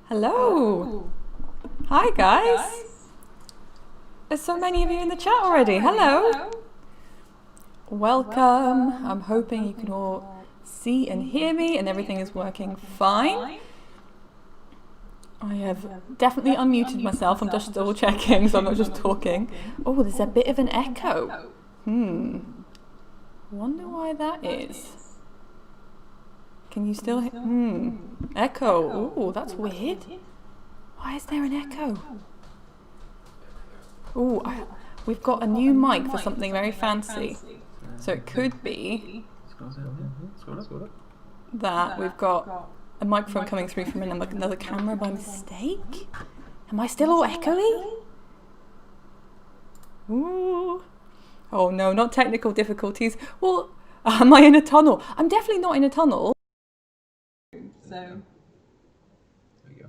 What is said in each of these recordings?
Hello. Hi guys. There's so many of you in the chat already. Hello. Welcome. I'm hoping you can all see and hear me and everything is working fine. I have definitely unmuted myself. I'm just double checking so I'm not just talking. Oh, there's a bit of an echo. Wonder why that is. Can you still hear? Echo. Oh, that's weird. Why is there an echo? Oh, we've got a new mic for something very fancy. So it could be that we've got a microphone coming through from another camera by mistake. Am I still all echoey? Ooh. Oh no, not technical difficulties. Well, am I in a tunnel? I'm definitely not in a tunnel. So there we go.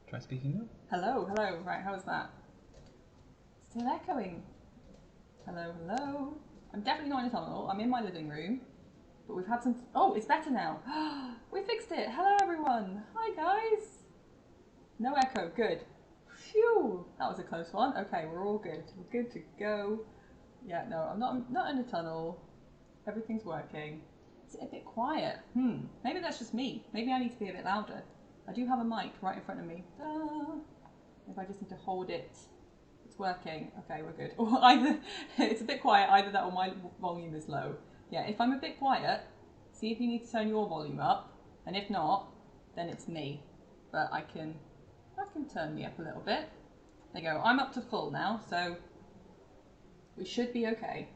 Try speaking up. Hello. Right, how's that? Still echoing. Hello. I'm definitely not in a tunnel. I'm in my living room. But we've had some... Oh, it's better now. We fixed it. Hello, everyone. Hi, guys. No echo. Good. Phew. That was a close one. Okay, we're all good. We're good to go. Yeah, no, I'm not in a tunnel. Everything's working. Is it a bit quiet? Maybe that's just me. Maybe I need to be a bit louder. I do have a mic right in front of me. If I just need to hold it. It's working. Okay, we're good. Or either it's a bit quiet, either that or my volume is low. Yeah, if I'm a bit quiet, see if you need to turn your volume up. And if not, then it's me. But I can turn me up a little bit. There you go. I'm up to full now, so we should be okay.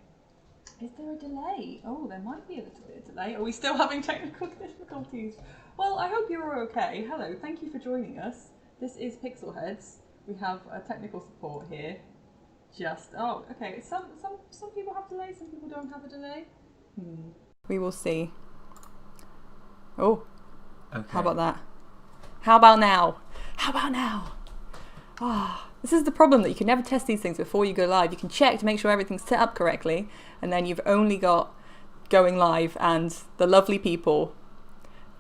Is there a delay? Oh, there might be a little bit of delay. Are we still having technical difficulties? Well, I hope you're all okay. Hello, thank you for joining us. This is PixelHeads. We have a technical support here. Oh, okay. Some people have delays, some people don't have a delay. We will see. Oh, okay. How about that? How about now? This is the problem, that you can never test these things before you go live. You can check to make sure everything's set up correctly, and then you've only got going live and the lovely people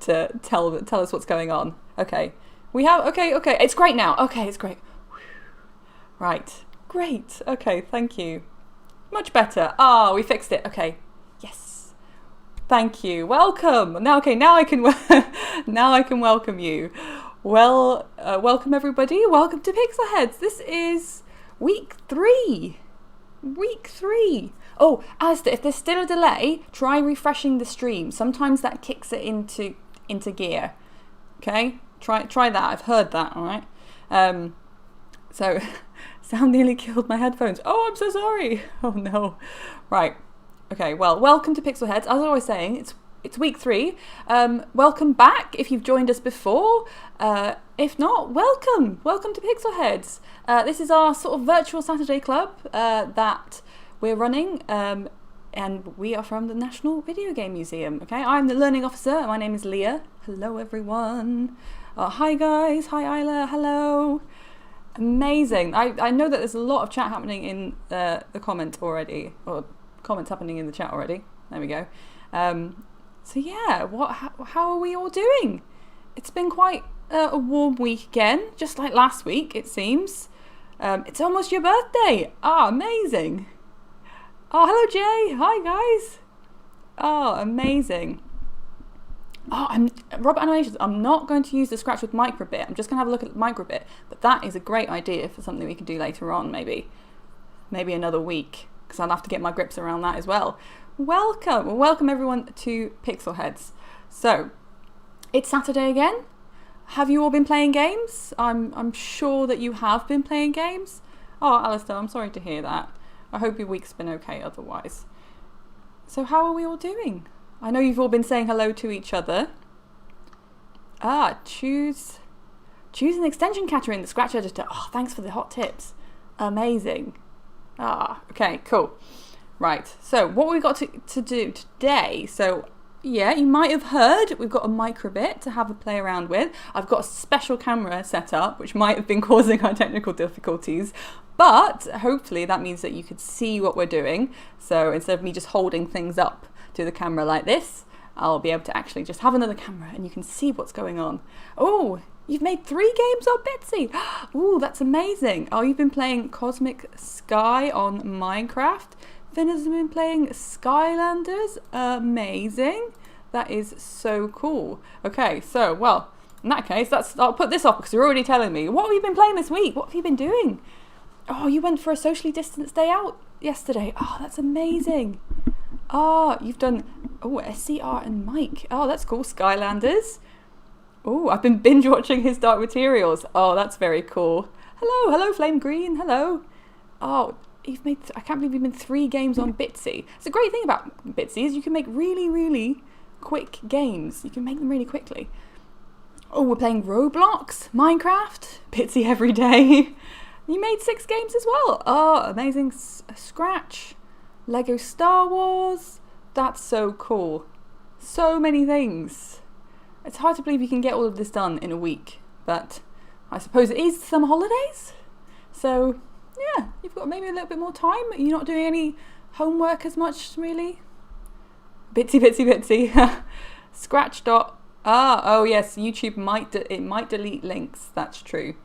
to tell us what's going on. Okay. Okay, it's great now. Okay, it's great. Right, great. Okay, thank you. Much better. We fixed it. Okay, yes. Thank you. Welcome. Now I can welcome you. Well, welcome everybody. Welcome to PixelHeads. This is week 3. Oh, Alistair, if there's still a delay, try refreshing the stream. Sometimes that kicks it into gear. Okay, try that. I've heard that. All right. So, sound nearly killed my headphones. Oh, I'm so sorry. Oh no. Right. Okay. Well, welcome to PixelHeads. As I was saying, it's week 3. Welcome back if you've joined us before. If not, welcome to PixelHeads. This is our sort of virtual Saturday club that we're running, and we are from the National Videogame Museum. Okay, I'm the learning officer. My name is Leah. Hello, everyone. Hi, guys. Hi, Isla. Hello. Amazing. I know that there's a lot of chat happening in the comment already, or comments happening in the chat already. There we go. So yeah, how are we all doing? It's been quite a warm week again, just like last week, it seems. It's almost your birthday. Amazing. Hello, Jay. Hi, guys. Amazing. I'm Robert Animations. I'm not going to use the scratch with microbit. I'm just going to have a look at microbit. But that is a great idea for something we can do later on, maybe another week, because I'll have to get my grips around that as well. Welcome everyone to PixelHeads. So, it's Saturday again. Have you all been playing games? I'm sure that you have been playing games. Alistair, I'm sorry to hear that. I hope your week's been okay otherwise. So how are we all doing? I know you've all been saying hello to each other. Choose an extension catcher in the Scratch editor. Thanks for the hot tips. Amazing. Okay, cool. Right, so what we've got to do today, so yeah, you might have heard we've got a microbit to have a play around with. I've got a special camera set up, which might have been causing our technical difficulties, but hopefully that means that you could see what we're doing. So instead of me just holding things up to the camera like this, I'll be able to actually just have another camera and you can see what's going on. Oh, you've made 3 games on Bitsy. Oh, that's amazing. Oh, you've been playing Cosmic Sky on Minecraft. Finn has been playing Skylanders. Amazing. That is so cool. Okay, so, well, in that case, I'll put this off because you're already telling me. What have you been playing this week? What have you been doing? Oh, you went for a socially distanced day out yesterday. Oh, that's amazing. Oh, you've done, SCR and Mike. Oh, that's cool. Skylanders. Oh, I've been binge watching his Dark Materials. Oh, that's very cool. Hello, Flame Green. Hello. Oh, you've made, I can't believe you've been 3 games on Bitsy. It's a great thing about Bitsy is you can make really, really quick games. You can make them really quickly. Oh, we're playing Roblox, Minecraft, Bitsy every day. You made 6 games as well. Oh, amazing. Scratch. Lego Star Wars. That's so cool. So many things. It's hard to believe you can get all of this done in a week, but I suppose it is summer holidays. So, yeah, you've got maybe a little bit more time. You're not doing any homework as much, really. Bitsy. Scratch dot. Oh yes, YouTube might delete links. That's true.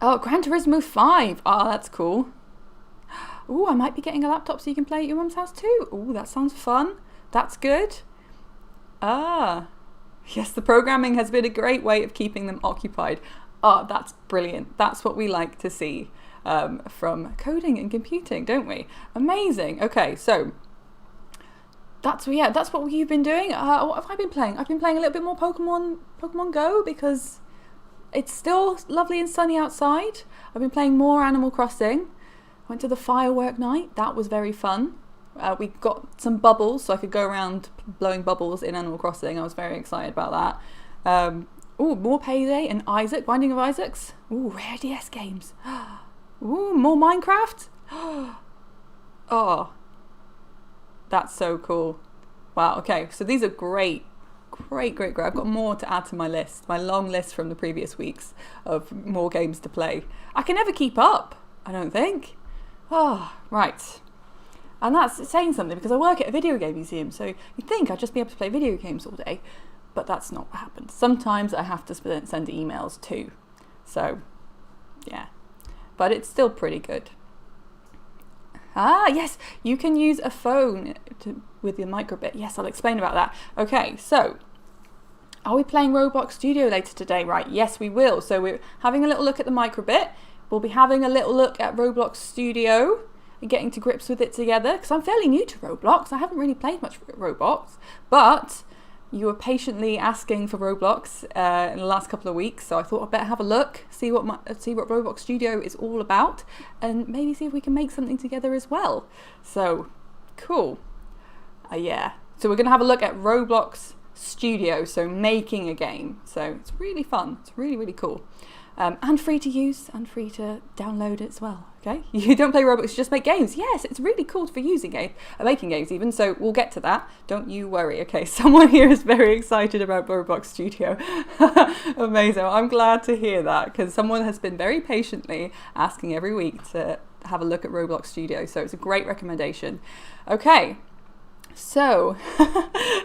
Oh, Gran Turismo 5. Oh, that's cool. Oh, I might be getting a laptop so you can play at your mum's house too. Oh, that sounds fun. That's good. Ah, yes, the programming has been a great way of keeping them occupied. Oh, that's brilliant. That's what we like to see from coding and computing, don't we? Amazing. Okay, so that's what you've been doing. What have I been playing? I've been playing a little bit more Pokemon Go because it's still lovely and sunny outside. I've been playing more Animal Crossing. Went to the firework night. That was very fun. We got some bubbles, so I could go around blowing bubbles in Animal Crossing. I was very excited about that. More Payday and Isaac, Binding of Isaacs. Ooh, rare DS games. Ooh, more Minecraft. Oh, that's so cool. Wow, okay, so these are great. I've got more to add to my list, my long list from the previous weeks of more games to play. I can never keep up, I don't think. Oh, right. And that's saying something because I work at a video game museum, so you'd think I'd just be able to play video games all day, but that's not what happens. Sometimes I have to send emails too. So, yeah. But it's still pretty good. Ah, yes, you can use a phone with your microbit. Yes, I'll explain about that. Okay, so are we playing Roblox Studio later today? Right, yes, we will. So we're having a little look at the microbit. We'll be having a little look at Roblox Studio and getting to grips with it together because I'm fairly new to Roblox. I haven't really played much Roblox, but you were patiently asking for Roblox in the last couple of weeks, so I thought I'd better have a look, see what Roblox Studio is all about, and maybe see if we can make something together as well. So, cool. Yeah. So we're going to have a look at Roblox Studio, so making a game. So it's really fun. It's really, really cool. And free to use and free to download as well. Okay, you don't play Roblox, just make games. Yes, it's really cool for making games even. So we'll get to that. Don't you worry. Okay, someone here is very excited about Roblox Studio. Amazing. I'm glad to hear that because someone has been very patiently asking every week to have a look at Roblox Studio. So it's a great recommendation. Okay. So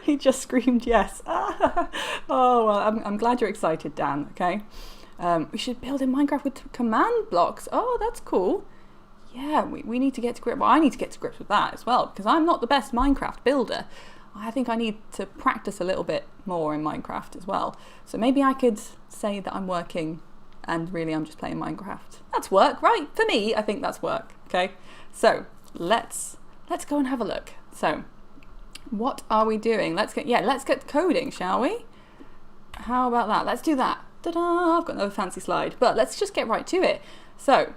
he just screamed yes. Oh well, I'm glad you're excited, Dan. Okay. We should build in Minecraft with command blocks. Oh, that's cool. Yeah, we need to get to grips. Well, I need to get to grips with that as well because I'm not the best Minecraft builder. I think I need to practice a little bit more in Minecraft as well. So maybe I could say that I'm working and really I'm just playing Minecraft. That's work, right? For me, I think that's work. Okay. So let's go and have a look. So what are we doing? Let's get coding, shall we? How about that? Let's do that. Ta-da! I've got another fancy slide, but let's just get right to it. So,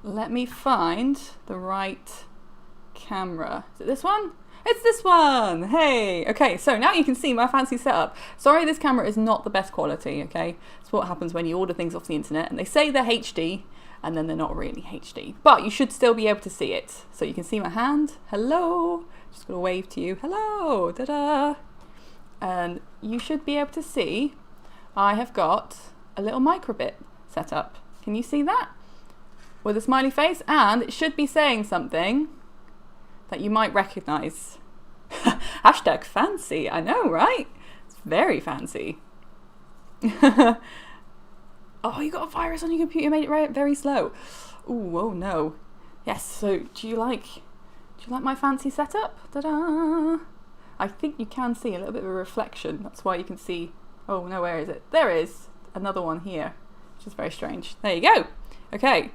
let me find the right camera. Is it this one? It's this one! Hey! Okay, so now you can see my fancy setup. Sorry, this camera is not the best quality, okay? It's what happens when you order things off the internet and they say they're HD and then they're not really HD. But you should still be able to see it. So you can see my hand. Hello! Just gonna wave to you. Hello! Ta-da! And you should be able to see I have got a little microbit set up. Can you see that? With a smiley face, and it should be saying something that you might recognize. Hashtag fancy. I know, right? It's very fancy. Oh, you got a virus on your computer, made it very slow. Ooh, oh no. Yes, so do you like my fancy setup? Ta-da! I think you can see a little bit of a reflection. That's why you can see, oh no, where is it? There is another one here, which is very strange. There you go. Okay.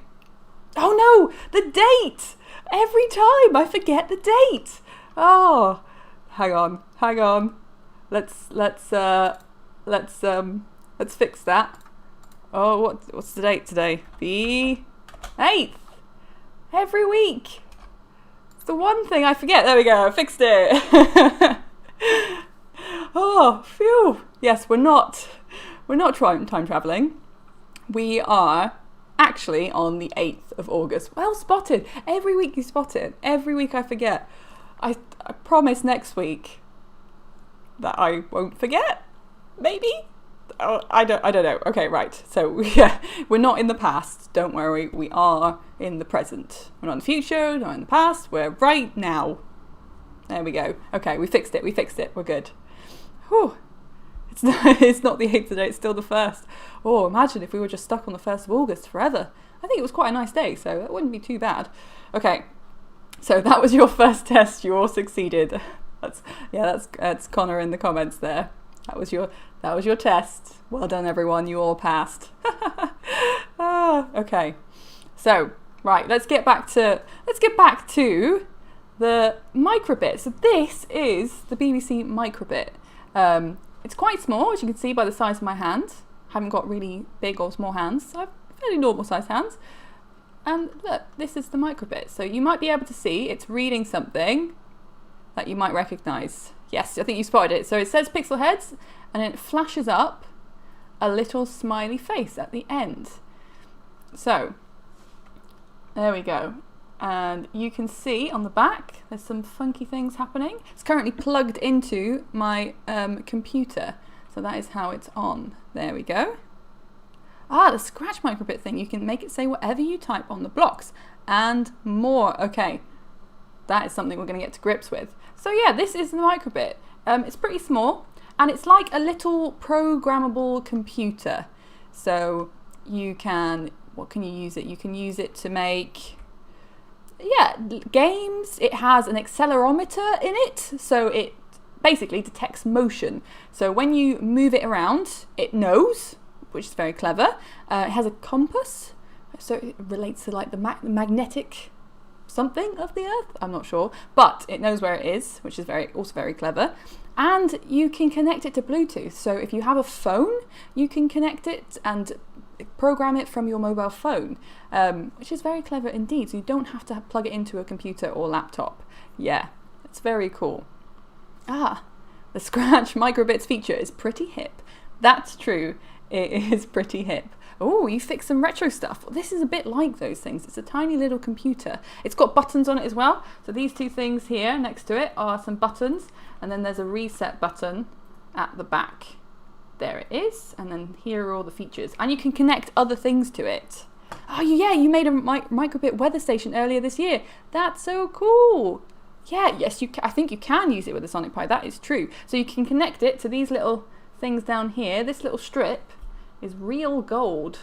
Oh no, the date! Every time I forget the date. Oh, hang on. Let's fix that. Oh, what's the date today? The 8th. Every week. It's the one thing I forget. There we go. I fixed it. Oh, phew. Yes, we're not time traveling. We are actually on the 8th of August. Well spotted. Every week you spot it. Every week I forget. I promise next week that I won't forget. Maybe? Oh, I don't know. Okay, right. So yeah, we're not in the past. Don't worry. We are in the present. We're not in the future. Not in the past. We're right now. There we go. Okay, we fixed it. We're good. Whew. It's not the 8th today. It's still the 1st. Oh, imagine if we were just stuck on the 1st of August forever. I think it was quite a nice day, so it wouldn't be too bad. Okay. So that was your first test. You all succeeded. That's Connor in the comments there. That was your test. Well done, everyone. You all passed. Okay. So, right, let's get back to the microbit. So this is the BBC microbit. It's quite small, as you can see by the size of my hand. I haven't got really big or small hands. I have fairly normal sized hands. And look, this is the microbit. So you might be able to see it's reading something that you might recognize. Yes, I think you spotted it. So it says PixelHeads, and then it flashes up a little smiley face at the end. So there we go. And you can see on the back, there's some funky things happening. It's currently plugged into my computer. So that is how it's on. There we go. Ah, the scratch microbit thing. You can make it say whatever you type on the blocks and more. Okay, that is something we're going to get to grips with. So yeah, this is the microbit. It's pretty small, and it's like a little programmable computer. So you can, what can you use it? You can use it to make, yeah, games. It has an accelerometer in it, so it basically detects motion. So when you move it around, it knows, which is very clever. It has a compass, so it relates to like the magnetic something of the earth. I'm not sure, but it knows where it is, which is also very clever. And you can connect it to Bluetooth. So if you have a phone, you can connect it and program it from your mobile phone, which is very clever indeed. So you don't have to plug it into a computer or laptop. Yeah, it's very cool. Ah, the Scratch Microbits feature is pretty hip. That's true. It is pretty hip. Oh, you fixed some retro stuff. This is a bit like those things. It's a tiny little computer. It's got buttons on it as well. So these two things here next to it are some buttons. And then there's a reset button at the back. There it is. And then here are all the features. And you can connect other things to it. Oh yeah, you made a microbit weather station earlier this year. That's so cool. Yeah, yes, I think you can use it with a Sonic Pi. That is true. So you can connect it to these little things down here. This little strip is real gold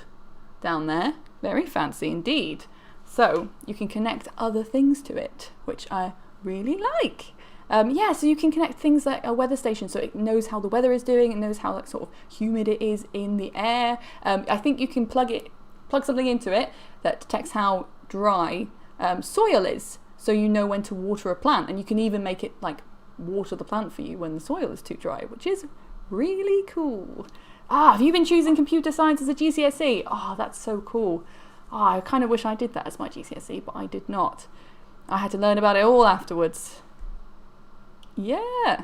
down there. Very fancy indeed. So you can connect other things to it, which I really like. Yeah, so you can connect things like a weather station, so it knows how the weather is doing, it knows how like sort of humid it is in the air. I think you can plug something into it that detects how dry soil is, so you know when to water a plant, and you can even make it like water the plant for you when the soil is too dry, which is really cool. Ah, have you been choosing computer science as a GCSE? Oh, that's so cool. Oh, I kind of wish I did that as my GCSE, but I did not. I had to learn about it all afterwards. Yeah,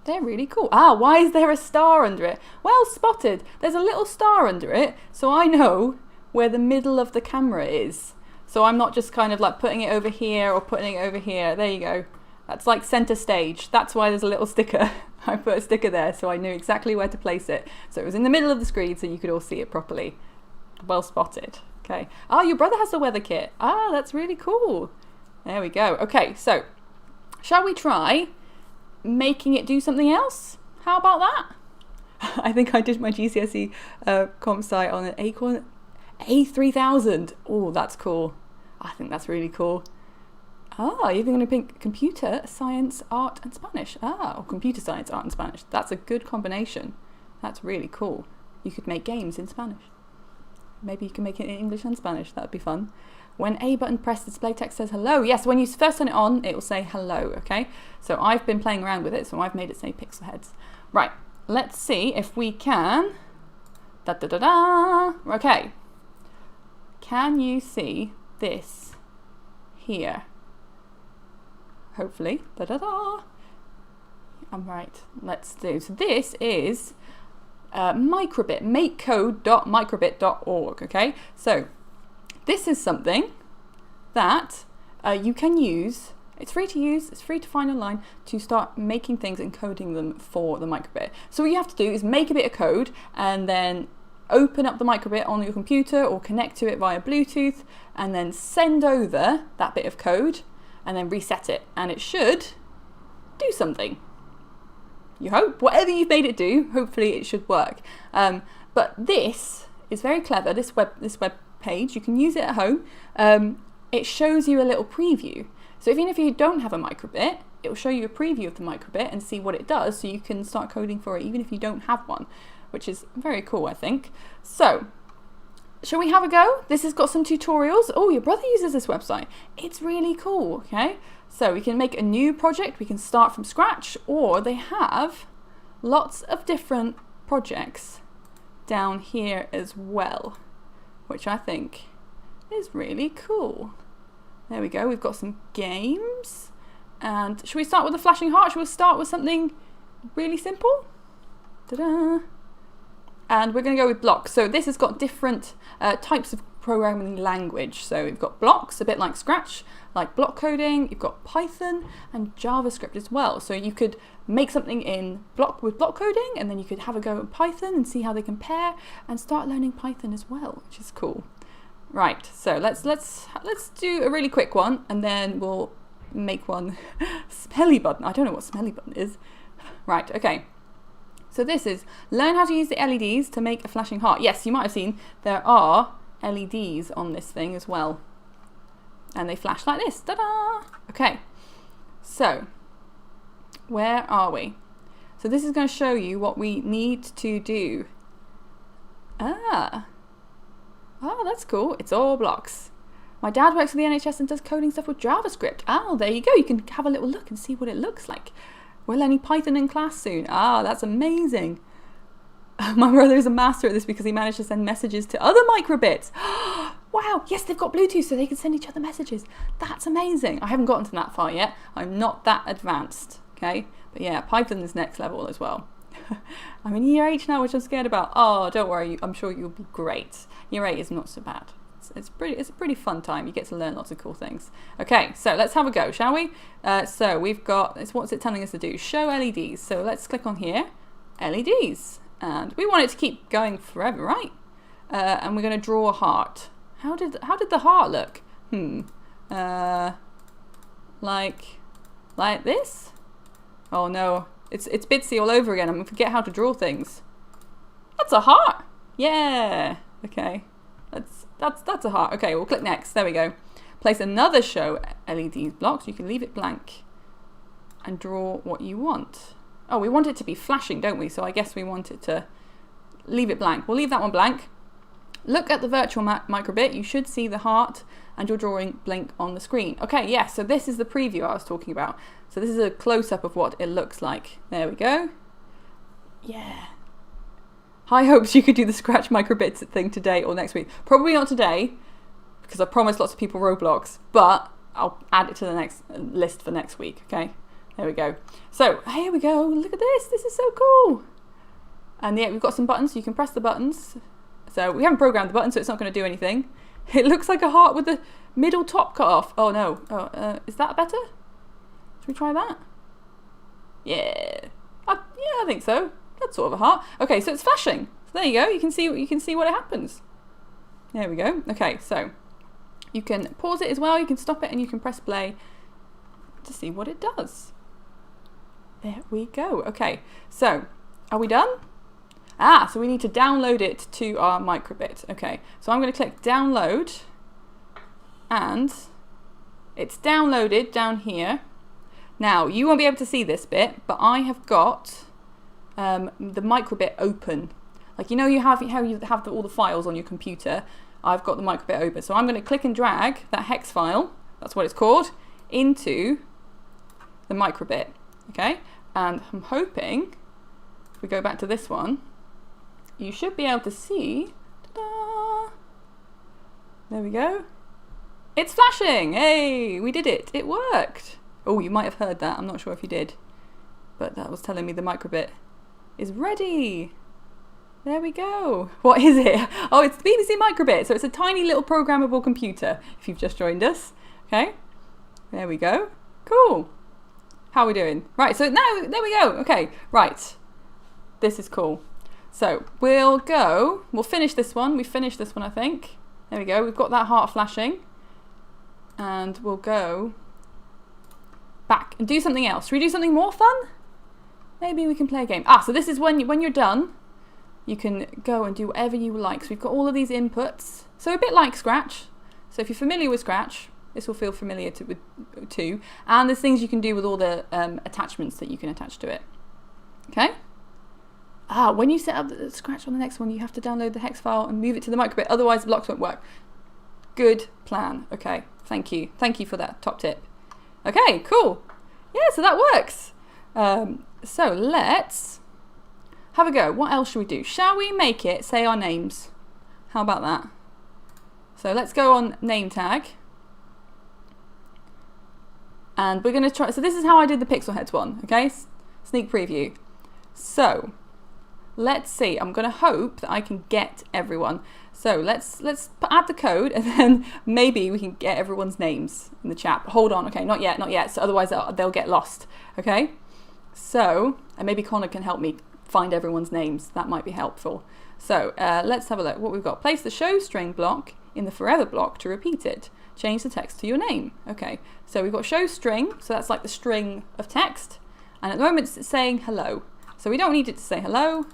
they're really cool. Ah, why is there a star under it? Well spotted. There's a little star under it, so I know where the middle of the camera is. So I'm not just kind of like putting it over here or putting it over here. There you go. That's like center stage. That's why there's a little sticker. I put a sticker there so I knew exactly where to place it. So it was in the middle of the screen so you could all see it properly. Well spotted. Okay. Ah, your brother has the weather kit. Ah, that's really cool. There we go. Okay, so shall we try making it do something else. How about that? I think I did my GCSE comp sci on an Acorn A3000. Oh, that's cool. I think that's really cool. Ah, you're going to pick computer science, art and Spanish. Ah, or computer science, art and Spanish. That's a good combination. That's really cool. You could make games in Spanish. Maybe you can make it in English and Spanish. That would be fun. When A button pressed, display text says hello. Yes, when you first turn it on, it will say hello, okay? So I've been playing around with it, so I've made it say PixelHeads. Right, let's see if we can... Da-da-da-da! Okay. Can you see this here? Hopefully. Da-da-da! I'm right. Let's do. So this is microbit, makecode.microbit.org, okay? So this is something that you can use. It's free to use, it's free to find online to start making things and coding them for the microbit. So what you have to do is make a bit of code and then open up the microbit on your computer or connect to it via Bluetooth and then send over that bit of code and then reset it. And it should do something. You hope. Whatever you've made it do, hopefully it should work. But this is very clever, this web page. You can use it at home. It shows you a little preview. So even if you don't have a microbit, it will show you a preview of the microbit and see what it does, so you can start coding for it even if you don't have one, which is very cool, I think. So, shall we have a go? This has got some tutorials. Oh, your brother uses this website. It's really cool, okay? So we can make a new project, we can start from scratch, or they have lots of different projects down here as well, which I think is really cool. There we go, we've got some games. And should we start with a flashing heart? Should we start with something really simple? Ta-da! And we're going to go with blocks. So this has got different types of programming language. So we've got blocks, a bit like Scratch, like block coding. You've got Python and JavaScript as well. So you could make something in block coding, and then you could have a go at Python and see how they compare, and start learning Python as well, which is cool. Right. So let's do a really quick one, and then we'll make one smelly button. I don't know what smelly button is. Right. Okay. So this is learn how to use the LEDs to make a flashing heart. Yes, you might have seen there are LEDs on this thing as well. And they flash like this. Ta-da! Okay, so where are we? So this is going to show you what we need to do. Oh, that's cool. It's all blocks. My dad works for the NHS and does coding stuff with JavaScript. Oh, there you go. You can have a little look and see what it looks like. We're learning Python in class soon. Ah, that's amazing. My brother is a master at this because he managed to send messages to other microbits. Wow, yes, they've got Bluetooth so they can send each other messages. That's amazing. I haven't gotten to that far yet. I'm not that advanced, okay? But yeah, Python is next level as well. I'm in year 8 now, which I'm scared about. Oh, don't worry, I'm sure you'll be great. Year 8 is not so bad. It's a pretty fun time. You get to learn lots of cool things. Okay, so let's have a go, shall we? So we've got, what's it telling us to do? Show LEDs. So let's click on here, LEDs. And we want it to keep going forever, right? And we're going to draw a heart. How did the heart look? Like this? Oh no, it's Bitsy all over again. I'm going to forget how to draw things. That's a heart. Yeah. Okay. That's a heart. Okay, we'll click next. There we go. Place another show LEDs block, so you can leave it blank and draw what you want. Oh, we want it to be flashing, don't we? So I guess we want it to leave it blank. We'll leave that one blank. Look at the virtual microbit. You should see the heart and your drawing blink on the screen. Okay, yeah, so this is the preview I was talking about. So this is a close-up of what it looks like. There we go. Yeah. High hopes you could do the Scratch microbits thing today or next week. Probably not today, because I promised lots of people Roblox, but I'll add it to the next list for next week, okay? There we go. So, here we go. Look at this. This is so cool. And yeah, we've got some buttons, so you can press the buttons. So, we haven't programmed the button, so it's not going to do anything. It looks like a heart with the middle top cut off. Oh, no. Oh, is that better? Should we try that? Yeah. Yeah, I think so. That's sort of a heart. Okay, so it's flashing. So there you go. You can see what happens. There we go. Okay, so you can pause it as well. You can stop it and you can press play to see what it does. There we go. Okay, so are we done? Ah, so we need to download it to our microbit. Okay, so I'm going to click download, and it's downloaded down here. Now, you won't be able to see this bit, but I have got the microbit open. Like, you know, how you have all the files on your computer. I've got the microbit open. So I'm going to click and drag that hex file, that's what it's called, into the microbit. Okay, and I'm hoping, if we go back to this one, you should be able to see, ta-da! There we go. It's flashing! Hey, we did it. It worked. Oh, you might have heard that. I'm not sure if you did. But that was telling me the microbit is ready. There we go. What is it? Oh, it's the BBC microbit. So it's a tiny little programmable computer, if you've just joined us. Okay. There we go. Cool. How are we doing? Right, so now, there we go. Okay, right. This is cool. So we'll finish this one. We finished this one, I think. There we go. We've got that heart flashing. And we'll go back and do something else. Should we do something more fun? Maybe we can play a game. Ah, so this is when you're done, you can go and do whatever you like. So we've got all of these inputs. So a bit like Scratch. So if you're familiar with Scratch, this will feel familiar too. And there's things you can do with all the attachments that you can attach to it. Okay? Ah, when you set up the Scratch on the next one, you have to download the hex file and move it to the microbit. Otherwise, the blocks won't work. Good plan. Okay, thank you. Thank you for that top tip. Okay, cool. Yeah, so that works. So let's have a go. What else should we do? Shall we make it say our names? How about that? So let's go on name tag. And we're going to try, so this is how I did the PixelHeads one, okay? Sneak preview. So let's see, I'm going to hope that I can get everyone. So let's add the code, and then maybe we can get everyone's names in the chat. But hold on, okay, not yet, so otherwise they'll get lost, okay? So, and maybe Connor can help me find everyone's names. That might be helpful. So let's have a look. What we've got, place the show string block in the forever block to repeat it. Change the text to your name. Okay, so we've got show string, so that's like the string of text. And at the moment it's saying hello. So we don't need it to say hello.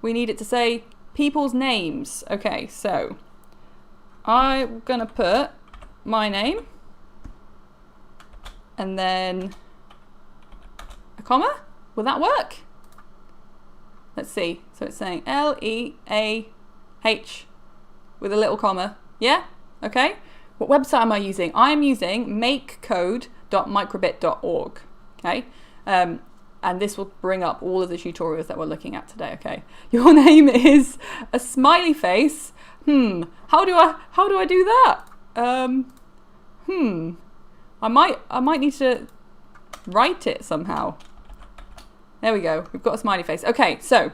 We need it to say people's names. Okay, so I'm gonna put my name and then a comma. Will that work? Let's see. So it's saying L-E-A-H with a little comma. Yeah? Okay. What website am I using? I'm using makecode.microbit.org. Okay. And this will bring up all of the tutorials that we're looking at today. Okay. Your name is a smiley face. How do I do that? I might need to write it somehow. There we go. We've got a smiley face. Okay, so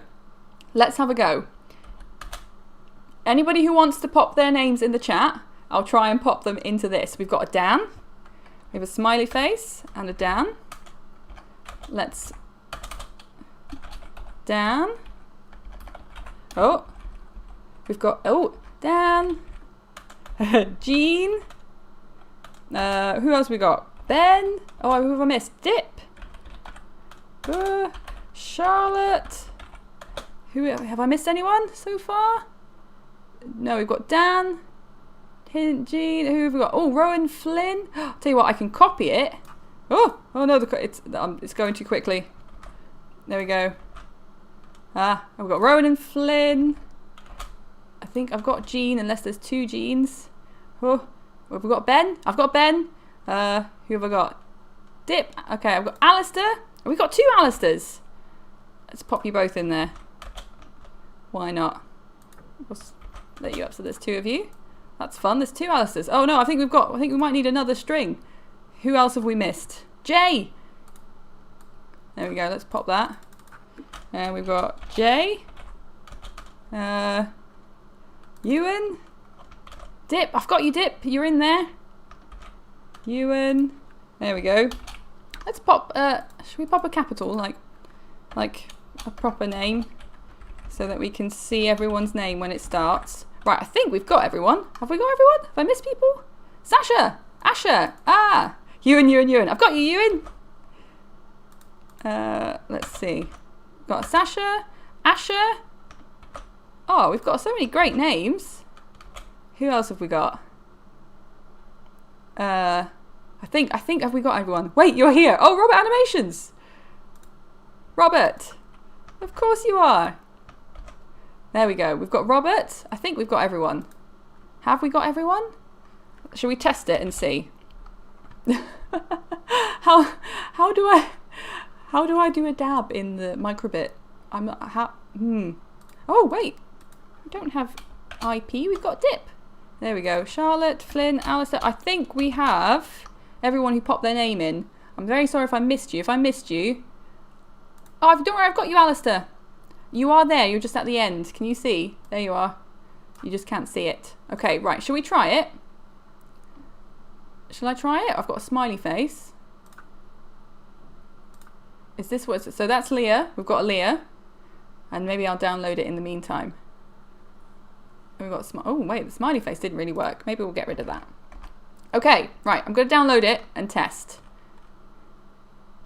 let's have a go. Anybody who wants to pop their names in the chat, I'll try and pop them into this. We've got a Dan. We have a smiley face and a Dan. Let's Dan. Oh, we've got Dan. Jean. Who else we got? Ben. Oh, who have I missed? Dip. Charlotte. Who have I missed? Anyone so far? No, we've got Dan. Jean. Who have we got? Oh, Rowan Flynn. Tell you what, I can copy it. Oh no, it's going too quickly. There we go. I've got Rowan and Flynn. I think I've got Jean, unless there's two Jeans. Oh, have we got Ben? I've got Ben. Who have I got? Dip. Okay, I've got Alistair. We've got two Alistairs. Let's pop you both in there. Why not? We'll let you up so there's two of you. That's fun. There's two Alistairs. Oh no, I think we might need another string. Who else have we missed? Jay. There we go. Let's pop that. And we've got Jay. Ewan. Dip. I've got you, Dip. You're in there. Ewan. There we go. Let's pop. Should we pop a capital, like a proper name, so that we can see everyone's name when it starts? Right. I think we've got everyone. Have we got everyone? Have I missed people? Sasha. Asher. Ewan. I've got you, Ewan. Let's see. Got a Sasha, Asher. Oh, we've got so many great names. Who else have we got? I think have we got everyone? Wait, you're here. Oh, Robert Animations. Robert. Of course you are. There we go. We've got Robert. I think we've got everyone. Have we got everyone? Shall we test it and see? how do I do a dab in the microbit? I'm not Oh wait. We don't have IP, we've got dip. There we go. Charlotte, Flynn, Alistair. I think we have everyone who popped their name in. I'm very sorry if I missed you. If I missed you. Oh, don't worry, I've got you, Alistair. You are there, you're just at the end. Can you see? There you are. You just can't see it. Okay, right. Shall we try it? Shall I try it? I've got a smiley face. Is this what? So that's Leah. We've got a Leah. And maybe I'll download it in the meantime. We've got oh wait, the smiley face didn't really work. Maybe we'll get rid of that. Okay, right. I'm going to download it and test.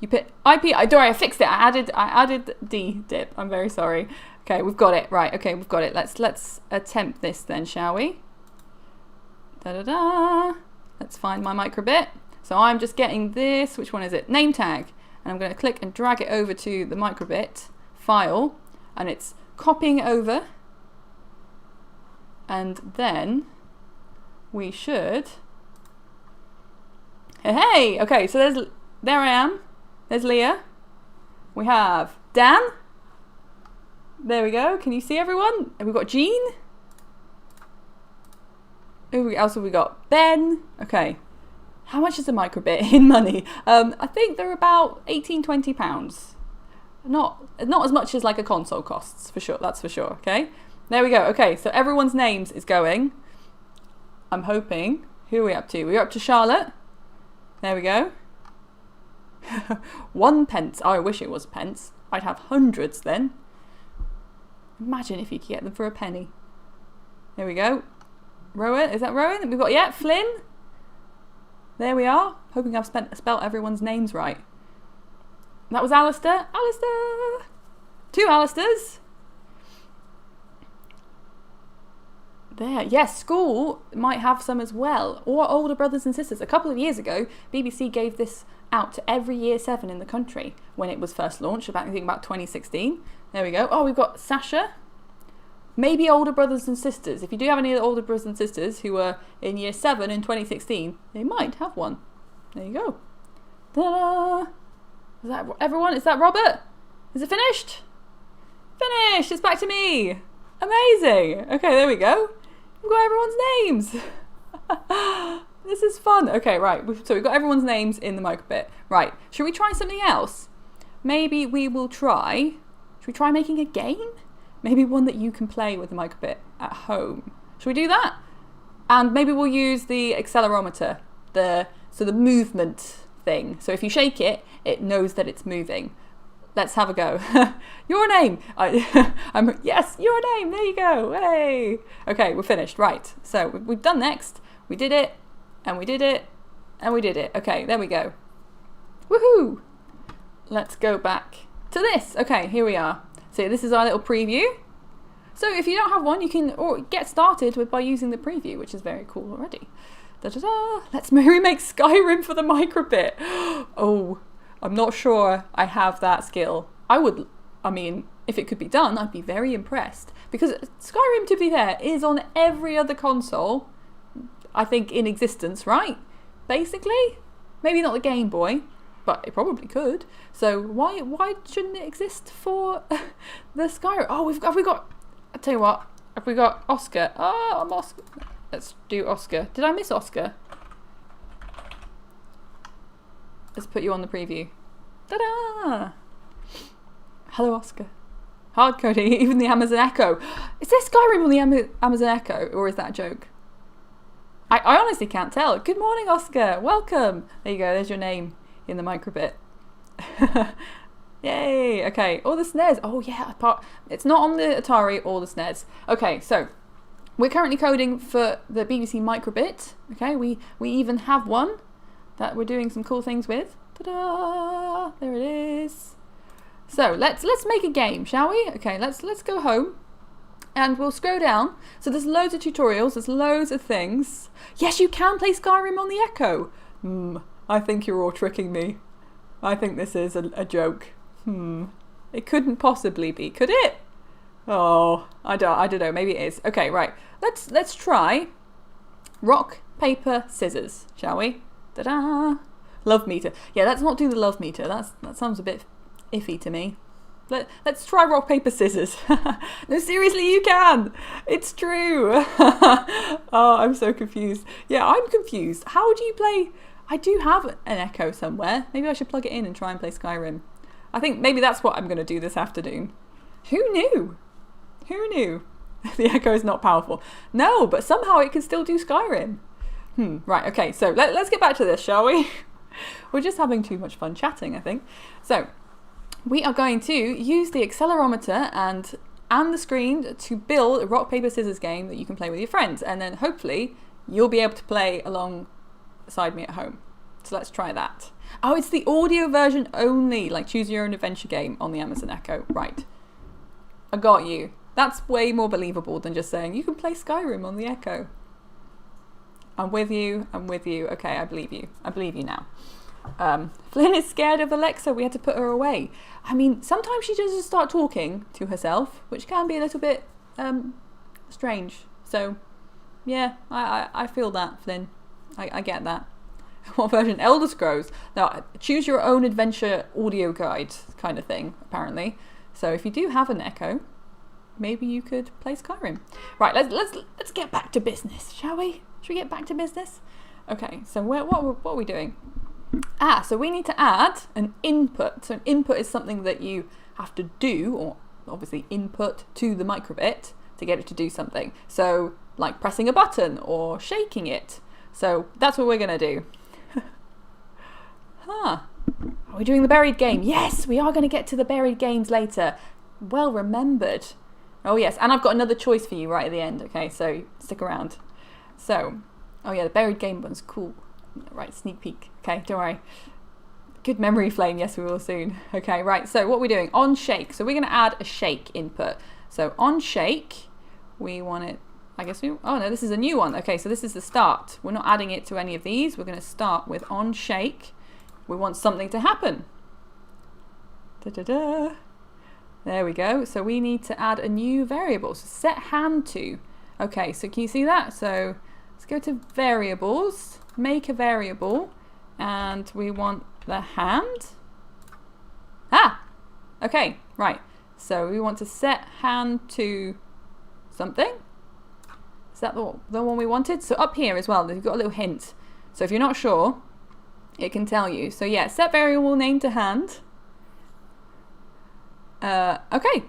You put IP. Don't worry, I fixed it. I added D dip. I'm very sorry. Okay, we've got it. Right. Okay, we've got it. Let's attempt this then, shall we? Da da da. Let's find my microbit. So I'm just getting this. Which one is it? Name tag. And I'm going to click and drag it over to the microbit file, and it's copying it over. And then we should. Hey. Okay. So there I am. There's Leah. We have Dan. There we go. Can you see everyone? And we've got Jean. Who else have we got? Ben. Okay. How much is a microbit in money? I think they're about £18–20. Not as much as like a console costs, for sure. That's for sure. Okay. There we go. Okay. So everyone's names is going. I'm hoping. Who are we up to? We're up to Charlotte. There we go. 1 pence. Oh, I wish it was pence. I'd have hundreds then. Imagine if you could get them for a penny. There we go. Rowan. Is that Rowan? We've got, yeah, Flynn. There we are. Hoping I've spelt everyone's names right. That was Alistair. Alistair. 2 Alistairs. There. Yes, school might have some as well. Or older brothers and sisters. A couple of years ago, BBC gave this out to every year 7 in the country when it was first launched, I think about 2016. There we go. Oh, we've got Sasha. Maybe older brothers and sisters. If you do have any older brothers and sisters who were in year 7 in 2016, they might have one. There you go. Ta-da! Is that everyone? Is that Robert? Is it finished? Finished! It's back to me! Amazing! Okay, there we go. We've got everyone's names. This is fun. Okay, right. So we've got everyone's names in the microbit. Right. Should we try something else? Maybe we will try. Should we try making a game? Maybe one that you can play with the microbit at home. Should we do that? And maybe we'll use the accelerometer, the movement thing. So if you shake it, it knows that it's moving. Let's have a go. Your name. Yes, your name. There you go. Hey. Okay, we're finished. Right. So we've done next. We did it. And we did it, and we did it. Okay, there we go. Woohoo! Let's go back to this. Okay, here we are. So this is our little preview. So if you don't have one, you can get started by using the preview, which is very cool already. Da-da-da. Let's remake Skyrim for the microbit. Oh, I'm not sure I have that skill. I mean, if it could be done, I'd be very impressed. Because Skyrim, to be fair, is on every other console, I think, in existence, right? Basically. Maybe not the Game Boy, but it probably could. So why shouldn't it exist for the Skyrim? Oh, we got. I'll tell you what. Have we got Oscar? Oh, I'm Oscar. Let's do Oscar. Did I miss Oscar? Let's put you on the preview. Ta-da! Hello, Oscar. Hard coding, even the Amazon Echo. Is there Skyrim on the Amazon Echo, or is that a joke? I honestly can't tell. Good morning, Oscar. Welcome. There you go. There's your name in the microbit. Yay. Okay. All the SNES. Oh, yeah. It's not on the Atari or the SNES. Okay. So we're currently coding for the BBC microbit. Okay. We even have one that we're doing some cool things with. Ta-da! There it is. So let's make a game, shall we? Okay, let's go home. And we'll scroll down. So there's loads of tutorials, there's loads of things. Yes, you can play Skyrim on the Echo. I think you're all tricking me. I think this is a joke. It couldn't possibly be, could it? Oh, I don't know, maybe it is. Okay, right. Let's try rock, paper, scissors, shall we? Ta-da! Love meter. Yeah, let's not do the love meter. That sounds a bit iffy to me. Let's try rock, paper, scissors. No, seriously, you can. It's true. Oh, I'm so confused. Yeah, I'm confused. How do you play? I do have an Echo somewhere. Maybe I should plug it in and try and play Skyrim. I think maybe that's what I'm going to do this afternoon. Who knew? Who knew? The Echo is not powerful. No, but somehow it can still do Skyrim. Right, okay, so let's get back to this, shall we? We're just having too much fun chatting, I think. So, we are going to use the accelerometer and the screen to build a rock, paper, scissors game that you can play with your friends. And then hopefully you'll be able to play alongside me at home. So let's try that. Oh, it's the audio version only, like choose your own adventure game on the Amazon Echo. Right. I got you. That's way more believable than just saying you can play Skyrim on the Echo. I'm with you. Okay, I believe you. I believe you now. Flynn is scared of Alexa. We had to put her away. I mean, sometimes she does just start talking to herself, which can be a little bit strange. So, yeah, I feel that, Flynn. I get that. What version? Elder Scrolls. Now, choose your own adventure audio guide kind of thing, apparently. So if you do have an Echo, maybe you could play Skyrim. Right, let's get back to business, shall we? Should we get back to business? Okay, so what are we doing? So we need to add an input. So an input is something that you have to do, or obviously input to the microbit to get it to do something. So like pressing a button or shaking it. So that's what we're going to do. Are we doing the buried game? Yes, we are going to get to the buried games later. Well remembered. Oh yes, and I've got another choice for you right at the end. Okay, so stick around. So, oh yeah, the buried game one's cool. Right, sneak peek. Okay, don't worry. Good memory, Flame. Yes, we will soon. Okay, right. So what we're doing on shake. So we're going to add a shake input. So on shake, we want it. I guess we. Oh no, this is a new one. Okay, so this is the start. We're not adding it to any of these. We're going to start with on shake. We want something to happen. Da-da-da. There we go. So we need to add a new variable. So set hand to. Okay, so can you see that? So let's go to variables, make a variable, and we want the hand. Okay, right. So we want to set hand to something. Is that the one we wanted? So up here as well, you've got a little hint. So if you're not sure, it can tell you. So yeah, set variable name to hand. Okay,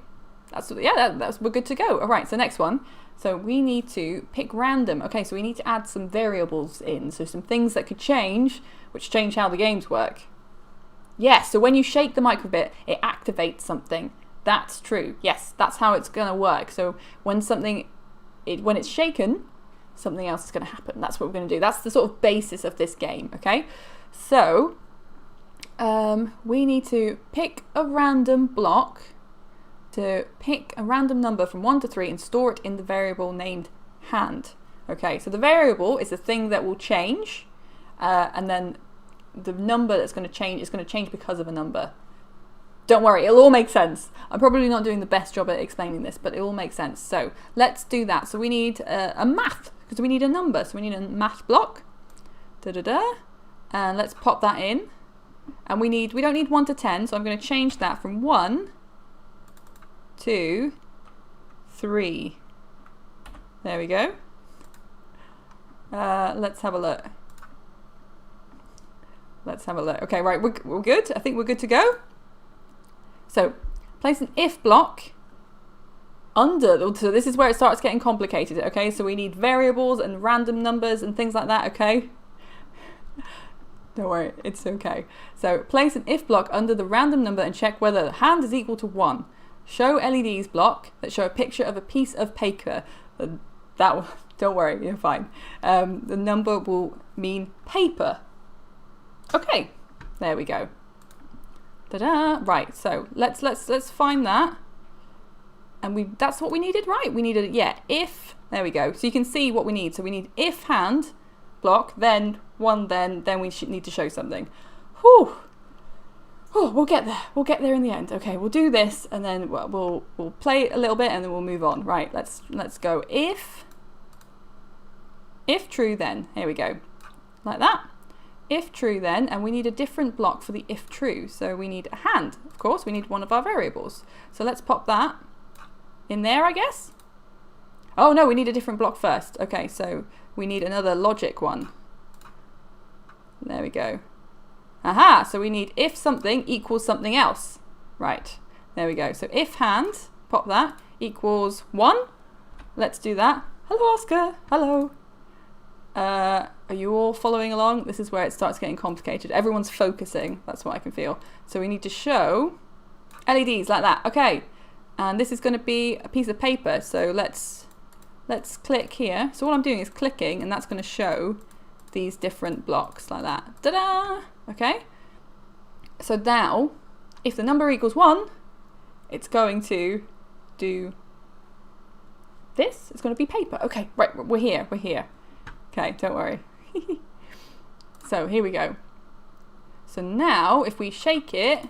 that's we're good to go. All right, so next one. So we need to pick random. Okay, so we need to add some variables in, so some things that could change, which change how the games work. Yes, so when you shake the microbit, it activates something. That's true. Yes, that's how it's going to work. So when when it's shaken, something else is going to happen. That's what we're going to do. That's the sort of basis of this game. Okay, so we need to pick a random block, to pick a random number from 1 to 3 and store it in the variable named hand. Okay, so the variable is the thing that will change, and then the number that's going to change is going to change because of a number. Don't worry, it'll all make sense. I'm probably not doing the best job at explaining this, but it all makes sense. So let's do that. So we need a math, because we need a number. So we need a math block. And let's pop that in. And we don't need 1 to 10, so I'm going to change that from 1 to 3. There we go. Let's have a look. Okay, right, we're good. I think we're good to go. So place an if block under. So this is where it starts getting complicated. Okay, so we need variables and random numbers and things like that. Okay. Don't worry, it's okay. So place an if block under the random number and check whether hand is equal to 1. Show LEDs block that show a picture of a piece of paper. Don't worry, you're fine. The number will mean paper. Okay, there we go. Ta-da! Right, so let's find that. And that's what we needed, right? We needed, yeah, if, there we go. So you can see what we need. So we need if hand block, then one, then we need to show something. Whew. Oh, we'll get there. We'll get there in the end. Okay, we'll do this and then we'll play a little bit and then we'll move on. Right, let's go. If true, then. Here we go. Like that. If true, then, and we need a different block for the if true. So we need a hand, of course. We need one of our variables. So let's pop that in there, I guess. Oh no, we need a different block first. Okay, so we need another logic one. There we go. Aha, so we need if something equals something else. Right, there we go. So if hand, pop that, equals 1. Let's do that. Hello, Oscar. Hello. Are you all following along? This is where it starts getting complicated. Everyone's focusing. That's what I can feel. So we need to show LEDs like that. Okay. And this is going to be a piece of paper. So let's click here. So all I'm doing is clicking, and that's going to show these different blocks like that. Ta-da! Okay. So now, if the number equals 1, it's going to do this. It's going to be paper. Okay. Right. We're here. We're here. Okay, don't worry. So here we go. So now if we shake it,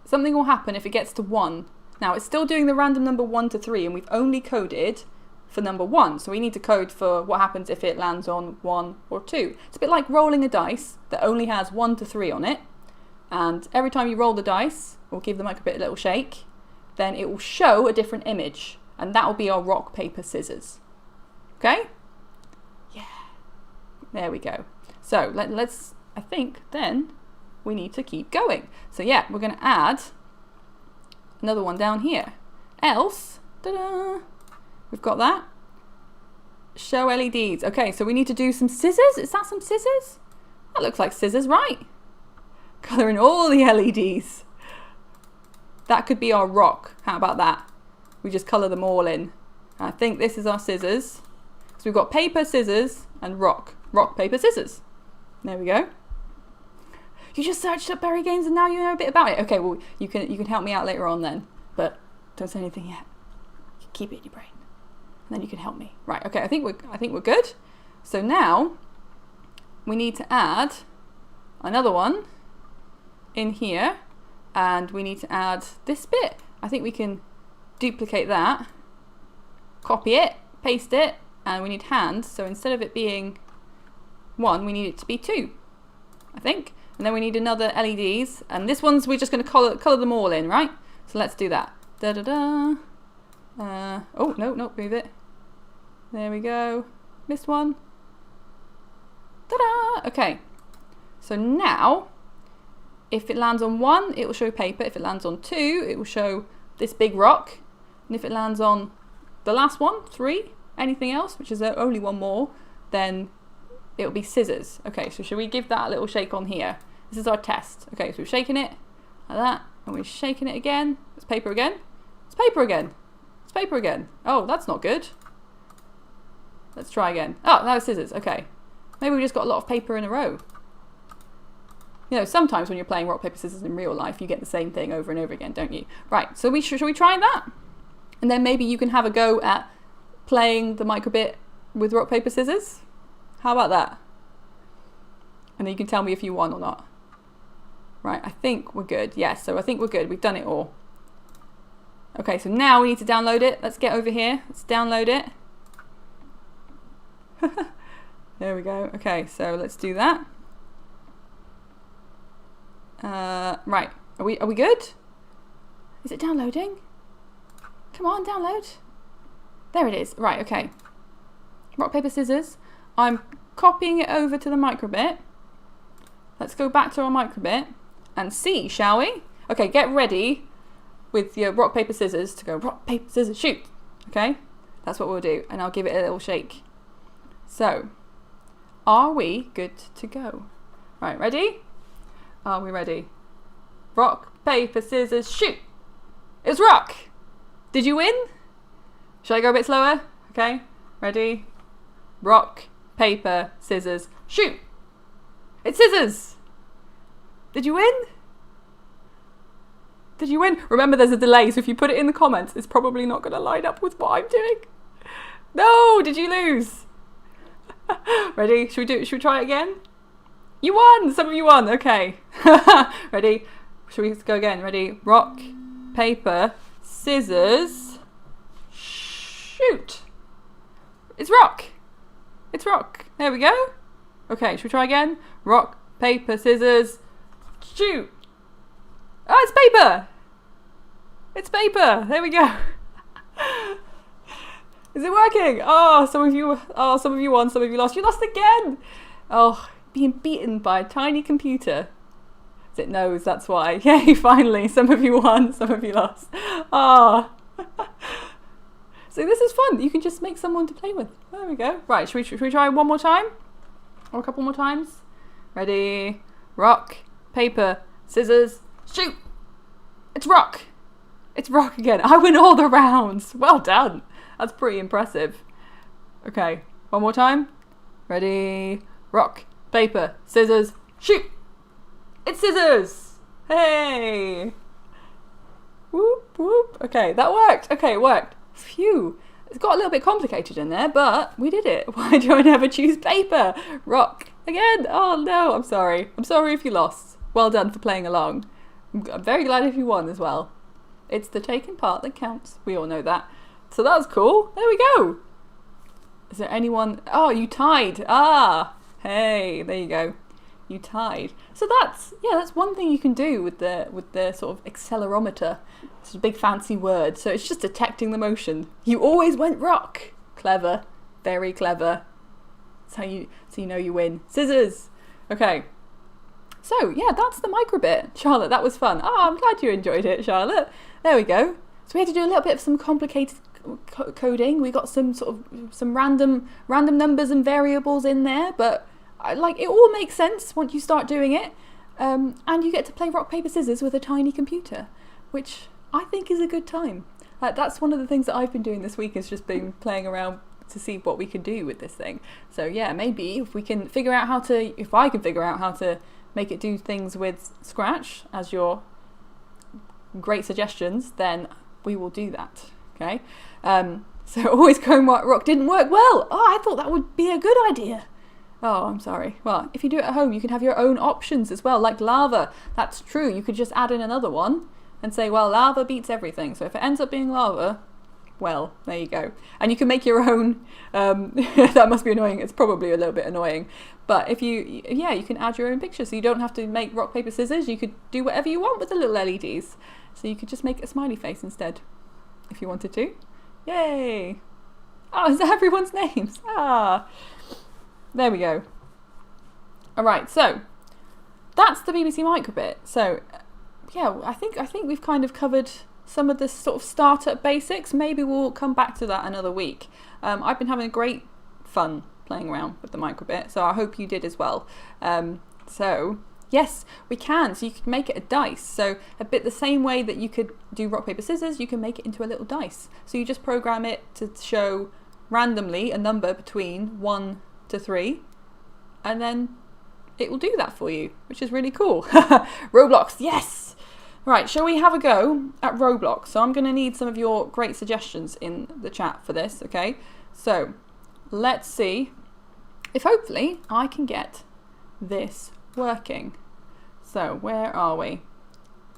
something will happen if it gets to 1. Now it's still doing the random number 1 to 3 and we've only coded for number 1. So we need to code for what happens if it lands on 1 or 2. It's a bit like rolling a dice that only has 1 to 3 on it. And every time you roll the dice, or give the microbit a little shake, then it will show a different image. And that will be our rock, paper, scissors. Okay? There we go. So let's, I think then we need to keep going. So yeah, we're going to add another one down here. Else, ta-da, we've got that. Show LEDs. Okay, so we need to do some scissors. Is that some scissors? That looks like scissors, right? Color in all the LEDs. That could be our rock. How about that? We just color them all in. I think this is our scissors. So we've got paper, scissors, and rock. Rock, paper, scissors. There we go. You just searched up berry games and now you know a bit about it. Okay, well you can help me out later on then, but don't say anything yet. Keep it in your brain, and then you can help me. Right? Okay, I think we're good. So now we need to add another one in here, and we need to add this bit. I think we can duplicate that, copy it, paste it, and we need hands. So instead of it being 1, we need it to be 2, I think. And then we need another LEDs. And this one's, we're just going to color them all in, right? So let's do that. Da-da-da. Oh, no, move it. There we go. Missed one. Ta-da! Okay. So now, if it lands on 1, it will show paper. If it lands on 2, it will show this big rock. And if it lands on the last one, 3, anything else, which is only one more, then it'll be scissors. Okay, so should we give that a little shake on here? This is our test. Okay, so we're shaking it like that, and we're shaking it again. It's paper again. It's paper again. It's paper again. Oh, that's not good. Let's try again. Oh, now it's scissors. Okay. Maybe we just got a lot of paper in a row. You know, sometimes when you're playing rock, paper, scissors in real life, you get the same thing over and over again, don't you? Right, so should we try that? And then maybe you can have a go at playing the microbit with rock, paper, scissors. How about that? And then you can tell me if you won or not. Right, I think we're good. Yes, so I think we're good. We've done it all. Okay, so now we need to download it. Let's get over here. Let's download it. There we go. Okay, so let's do that. Right, are we good? Is it downloading? Come on, download. There it is. Right, okay. Rock, paper, scissors. I'm copying it over to the microbit. Let's go back to our microbit and see, shall we? Okay, get ready with your rock, paper, scissors to go rock, paper, scissors, shoot. Okay, that's what we'll do, and I'll give it a little shake. So, are we good to go? Right, ready? Are we ready? Rock, paper, scissors, shoot. It was rock. Did you win? Should I go a bit slower? Okay, ready? Rock, paper, scissors, shoot. It's scissors. Did you win? Did you win? Remember, there's a delay, so if you put it in the comments, it's probably not going to line up with what I'm doing. No, did you lose? Ready? Should we try it again? You won! Some of you won. Okay. Ready? Should we go again? Ready? Rock, paper, scissors, shoot. It's rock. It's rock. There we go. Okay, should we try again? Rock, paper, scissors, shoot. Oh, it's paper. It's paper. There we go. Is it working? Oh, some of you won, some of you lost. You lost again. Oh, being beaten by a tiny computer. It knows, that's why. Yay, finally. Some of you won, some of you lost. Ah. Oh. So this is fun. You can just make someone to play with. There we go. Right, should we try one more time? Or a couple more times? Ready? Rock, paper, scissors, shoot. It's rock. It's rock again. I win all the rounds. Well done. That's pretty impressive. Okay, one more time. Ready? Rock, paper, scissors, shoot. It's scissors! Hey! Whoop, whoop. Okay, that worked. Okay, it worked. Phew. It's got a little bit complicated in there, but we did it. Why do I never choose paper? Rock. Again. Oh, no. I'm sorry. I'm sorry if you lost. Well done for playing along. I'm very glad if you won as well. It's the taking part that counts. We all know that. So that was cool. There we go. Is there anyone? Oh, you tied. Ah. Hey, there you go. You tied. So that's one thing you can do with the sort of accelerometer. It's a big fancy word. So it's just detecting the motion. You always went rock. Clever. Very clever. So you know you win. Scissors. Okay. So yeah, that's the microbit. Charlotte, that was fun. Oh, I'm glad you enjoyed it, Charlotte. There we go. So we had to do a little bit of some complicated coding. We got some random numbers and variables in there, but it all makes sense once you start doing it, and you get to play rock, paper, scissors with a tiny computer, which I think is a good time. That's one of the things that I've been doing this week, is just been playing around to see what we can do with this thing. So yeah, maybe if I can figure out how to make it do things with Scratch as your great suggestions, then we will do that. Okay. So always going rock didn't work well. Oh, I thought that would be a good idea. Oh, I'm sorry. Well, if you do it at home, you can have your own options as well, like lava. That's true. You could just add in another one and say, well, lava beats everything. So if it ends up being lava, well, there you go. And you can make your own. That must be annoying. It's probably a little bit annoying. But if you can add your own picture. So you don't have to make rock, paper, scissors. You could do whatever you want with the little LEDs. So you could just make a smiley face instead, if you wanted to. Yay! Oh, is that everyone's names? Ah. There we go. All right, so that's the BBC Microbit. So yeah, I think we've kind of covered some of the sort of startup basics. Maybe we'll come back to that another week. I've been having great fun playing around with the Microbit, so I hope you did as well. So yes, we can. So you could make it a dice. So a bit the same way that you could do rock, paper, scissors, you can make it into a little dice. So you just program it to show randomly a number between 1 to 3, and then it will do that for you, which is really cool. Roblox, yes! Right, shall we have a go at Roblox? So I'm going to need some of your great suggestions in the chat for this, okay? So let's see if hopefully I can get this working. So where are we?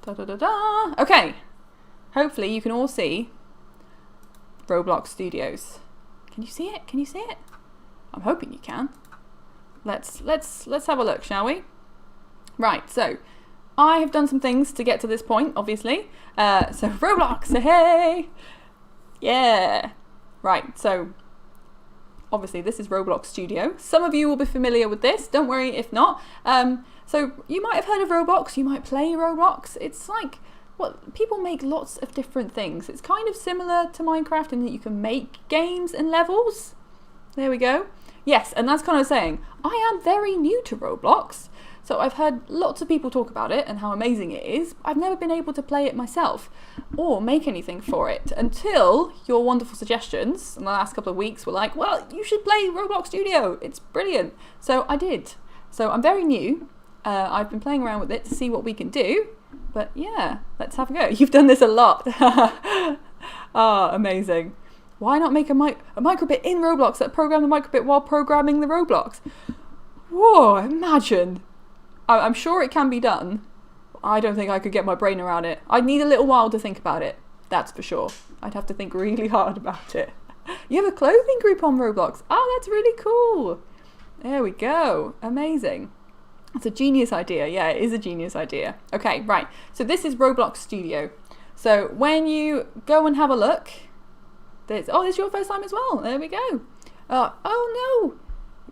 Da-da-da-da! Okay, hopefully you can all see Roblox Studios. Can you see it? Can you see it? I'm hoping you can. Let's have a look, shall we? Right, so I have done some things to get to this point, obviously. So Roblox, hey! Yeah! Right, so obviously this is Roblox Studio. Some of you will be familiar with this, don't worry if not. So you might have heard of Roblox, you might play Roblox. It's like, people make lots of different things. It's kind of similar to Minecraft in that you can make games and levels. There we go. Yes, and that's kind of saying, I am very new to Roblox, so I've heard lots of people talk about it and how amazing it is. I've never been able to play it myself or make anything for it until your wonderful suggestions in the last couple of weeks were like, well, you should play Roblox Studio. It's brilliant. So I did. So I'm very new. I've been playing around with it to see what we can do. But yeah, let's have a go. You've done this a lot. Ah, amazing. Why not make a microbit in Roblox that program the microbit while programming the Roblox? Whoa, imagine. I'm sure it can be done. I don't think I could get my brain around it. I'd need a little while to think about it. That's for sure. I'd have to think really hard about it. You have a clothing group on Roblox. Oh, that's really cool. There we go. Amazing. It's a genius idea. Yeah, it is a genius idea. Okay, right. So this is Roblox Studio. So when you go and have a look, it's your first time as well. There we go. Oh no,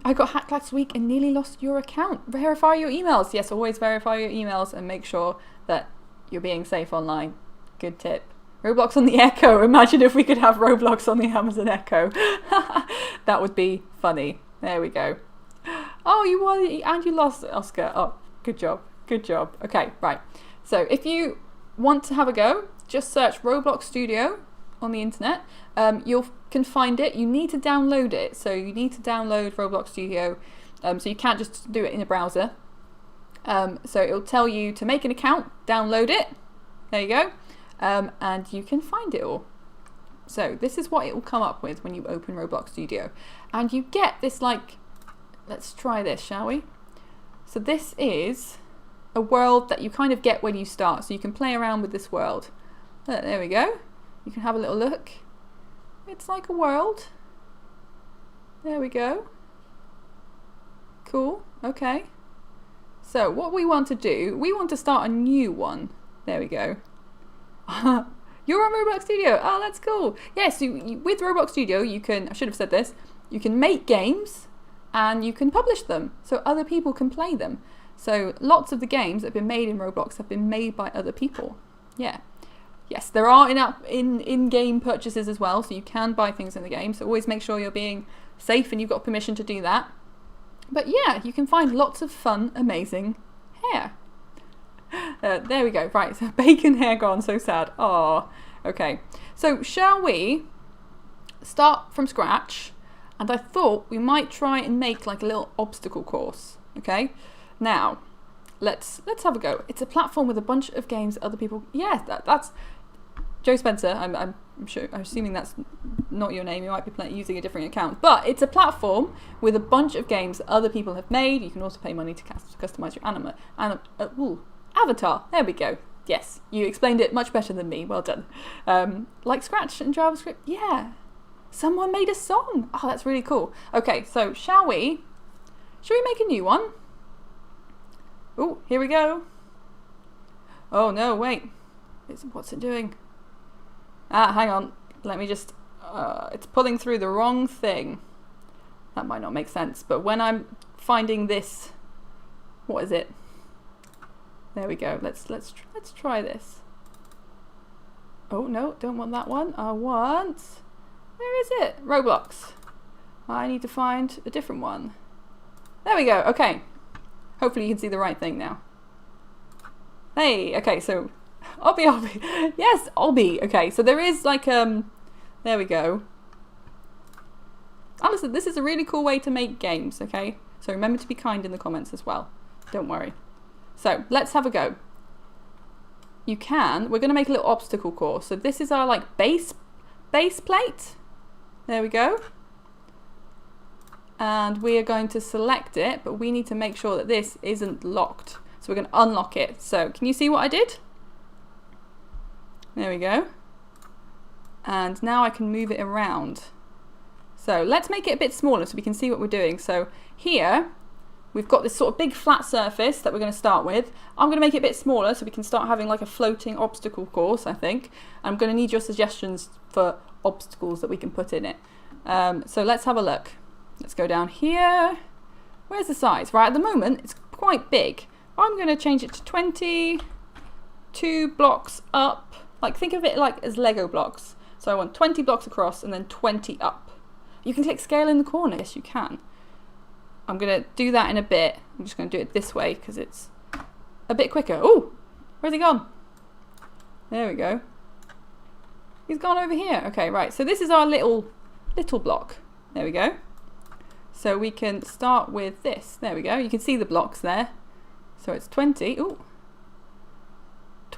I got hacked last week and nearly lost your account. Verify your emails. Yes, always verify your emails and make sure that you're being safe online. Good tip. Roblox on the Echo. Imagine if we could have Roblox on the Amazon Echo. That would be funny. There we go. Oh, you won and you lost, Oscar. Oh, good job. Good job. Okay, right. So if you want to have a go, just search Roblox Studio on the internet. You can find it. You need to download it. So you need to download Roblox Studio. So you can't just do it in a browser. So it'll tell you to make an account, download it. There you go. And you can find it all. So this is what it will come up with when you open Roblox Studio. And you get this let's try this, shall we? So this is a world that you kind of get when you start. So you can play around with this world. There we go. You can have a little look. It's like a world. There we go. Cool. Okay. So what we want to do, we want to start a new one. There we go. You're on Roblox Studio. Oh, that's cool. Yes, with Roblox Studio, you can, I should have said this, you can make games and you can publish them so other people can play them. So lots of the games that have been made in Roblox have been made by other people. Yeah. Yes, there are in-game purchases as well, so you can buy things in the game. So always make sure you're being safe and you've got permission to do that. But yeah, you can find lots of fun, amazing hair. There we go. Right, so bacon hair gone, so sad. Oh, okay. So shall we start from scratch? And I thought we might try and make like a little obstacle course. Okay. Now, let's have a go. It's a platform with a bunch of games other people. Yeah, that's Joe Spencer. I'm sure. I'm assuming that's not your name. You might be using a different account. But it's a platform with a bunch of games that other people have made. You can also pay money to customize your avatar. There we go. Yes, you explained it much better than me. Well done. Like Scratch and JavaScript. Yeah. Someone made a song. Oh, that's really cool. Okay, so shall we make a new one? Oh, here we go. Oh no, wait. What's it doing? Hang on. Let me just... it's pulling through the wrong thing. That might not make sense, but when I'm finding this... What is it? There we go. Let's try this. Oh no, don't want that one. I want... Where is it? Roblox. I need to find a different one. There we go. Okay. Hopefully you can see the right thing now. Hey, okay, so Obby. Yes, Obby. Okay, so there is like there we go. Listen, this is a really cool way to make games, okay? So remember to be kind in the comments as well. Don't worry. So let's have a go. We're gonna make a little obstacle course. So this is our like base plate. There we go. And we are going to select it, but we need to make sure that this isn't locked. So we're going to unlock it. So can you see what I did? There we go. And now I can move it around. So let's make it a bit smaller so we can see what we're doing. So here, we've got this sort of big flat surface that we're going to start with. I'm going to make it a bit smaller so we can start having like a floating obstacle course, I think. I'm going to need your suggestions for obstacles that we can put in it. So let's have a look. Let's go down here. Where's the size? Right, at the moment, it's quite big. I'm going to change it to 22 blocks up. Like, think of it like as Lego blocks. So I want 20 blocks across and then 20 up. You can click scale in the corner. Yes, you can. I'm going to do that in a bit. I'm just going to do it this way because it's a bit quicker. Oh, where's he gone? There we go. He's gone over here. Okay, right. So this is our little block. There we go. So we can start with this. There we go. You can see the blocks there. So it's 20. Ooh.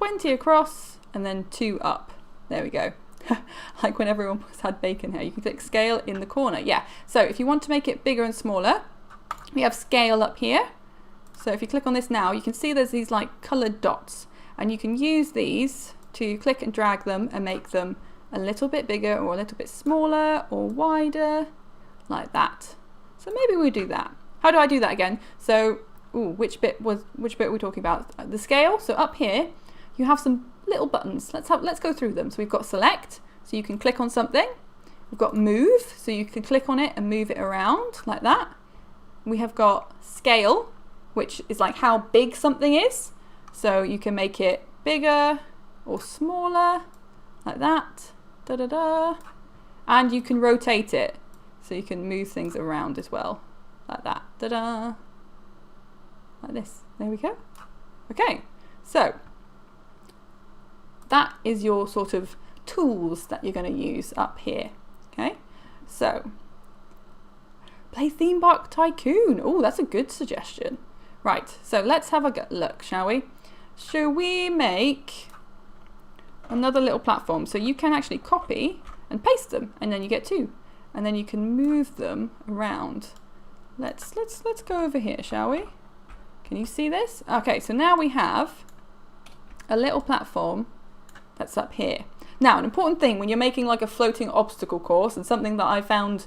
20 across and then 2 up. There we go. Like when everyone had bacon here. You can click scale in the corner. Yeah, so if you want to make it bigger and smaller, we have scale up here. So if you click on this now, you can see there's these like coloured dots, and you can use these to click and drag them and make them a little bit bigger or a little bit smaller or wider, like that. So maybe we'll do that. How do I do that again? So, which bit are we talking about? The scale. So up here, you have some little buttons. Let's go through them. So we've got select, so you can click on something. We've got move, so you can click on it and move it around like that. We have got scale, which is like how big something is. So you can make it bigger or smaller, like that. Da da da. And you can rotate it, so you can move things around as well, like that. Da da. Like this. There we go. Okay, so that is your sort of tools that you're going to use up here. Okay, so play Theme Park Tycoon. Oh, that's a good suggestion. Right, so let's have a look, shall we? Shall we make another little platform? So you can actually copy and paste them, and then you get 2, and then you can move them around. Let's go over here, shall we? Can you see this? Okay, so now we have a little platform that's up here. Now, an important thing when you're making like a floating obstacle course, and something that I found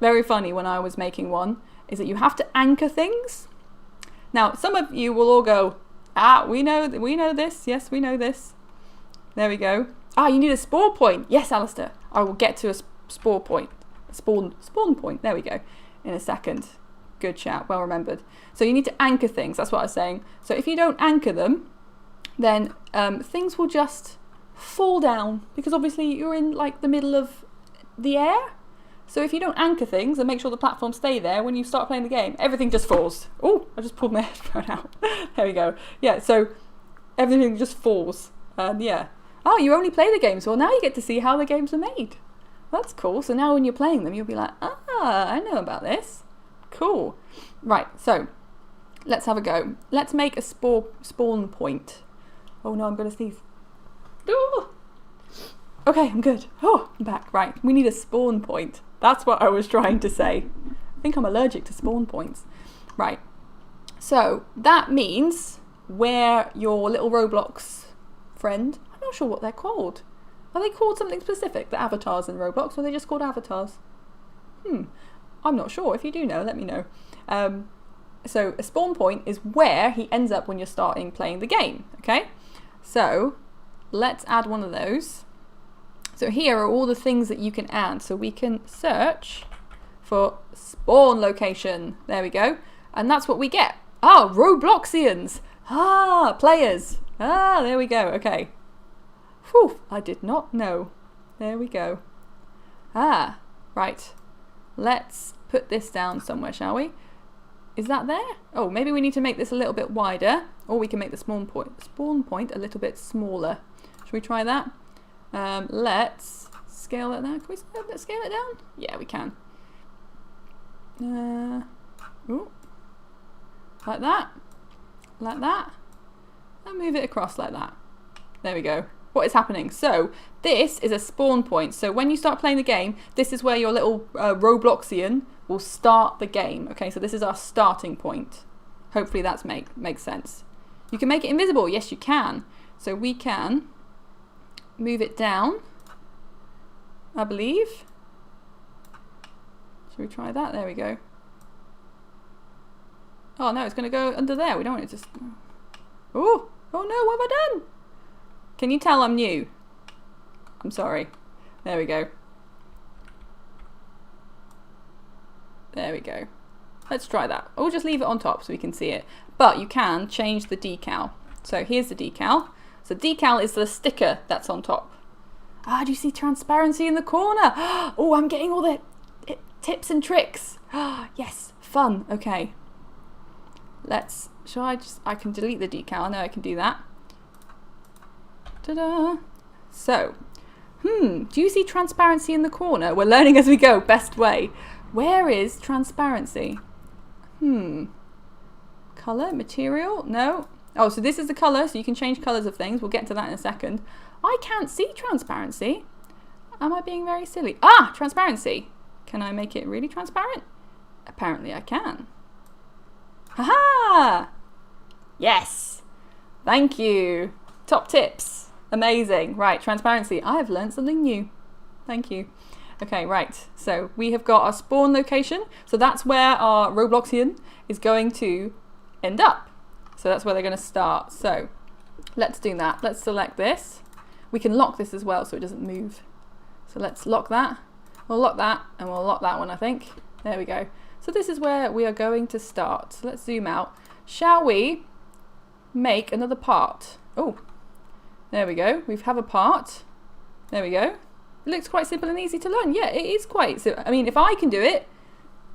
very funny when I was making one, is that you have to anchor things. Now, some of you will all go, we know this. Yes, we know this. There we go. You need a spawn point. Yes, Alistair. I will get to a spawn point. Spawn point. There we go. In a second. Good shout. Well remembered. So you need to anchor things. That's what I was saying. So if you don't anchor them, then things will just fall down, because obviously you're in like the middle of the air. So if you don't anchor things and make sure the platforms stay there, when you start playing the game, everything just falls. Oh, I just pulled my headphone out. There we go. Yeah, so everything just falls. And yeah. Oh, you only play the games. Well, now you get to see how the games are made. That's cool. So now when you're playing them, you'll be like, I know about this. Cool. Right, so let's have a go. Let's make a spawn point. Oh no, I'm going to sneeze. Ooh. Okay, I'm good. Oh, I'm back. Right, we need a spawn point. That's what I was trying to say. I think I'm allergic to spawn points. Right, so that means where your little Roblox friend, I'm not sure what they're called. Are they called something specific, the avatars in Roblox, or are they just called avatars? I'm not sure. If you do know, let me know. So a spawn point is where he ends up when you're starting playing the game, okay? So let's add one of those. So here are all the things that you can add. So we can search for spawn location. There we go. And that's what we get. Robloxians. Players. There we go. Okay. Whew, I did not know. There we go. Right. Let's put this down somewhere, shall we? Is that there? Oh, maybe we need to make this a little bit wider, or we can make the spawn point a little bit smaller. Should we try that? Let's scale it down. Can we scale it down? Yeah, we can. Like that. Like that. And move it across like that. There we go. What is happening? So this is a spawn point. So when you start playing the game, this is where your little Robloxian will start the game. Okay, so this is our starting point. Hopefully that makes sense. You can make it invisible. Yes, you can. So we can move it down, I believe. Should we try that? There we go. Oh no, it's going to go under there. We don't want it to... Oh no, what have I done? Can you tell I'm new? I'm sorry. There we go. There we go. Let's try that. Or just leave it on top so we can see it. But you can change the decal. So here's the decal. So decal is the sticker that's on top. Do you see transparency in the corner? Oh, I'm getting all the tips and tricks. Yes, fun. Okay. I can delete the decal. I know I can do that. Ta-da. So, do you see transparency in the corner? We're learning as we go, best way. Where is transparency? Color, material? No. Oh, so this is the color, so you can change colors of things. We'll get to that in a second. I can't see transparency. Am I being very silly? Ah, transparency. Can I make it really transparent? Apparently I can. Haha! Yes! Thank you. Top tips. Amazing. Right, transparency. I have learned something new. Thank you. Okay, right. So we have got our spawn location. So that's where our Robloxian is going to end up. So that's where they're going to start. So let's do that. Let's select this. We can lock this as well so it doesn't move. So let's lock that. We'll lock that and we'll lock that one, I think. There we go. So this is where we are going to start. So let's zoom out. Shall we make another part? Oh, there we go. We have a part. There we go. It looks quite simple and easy to learn. Yeah, it is quite simple. I mean, if I can do it,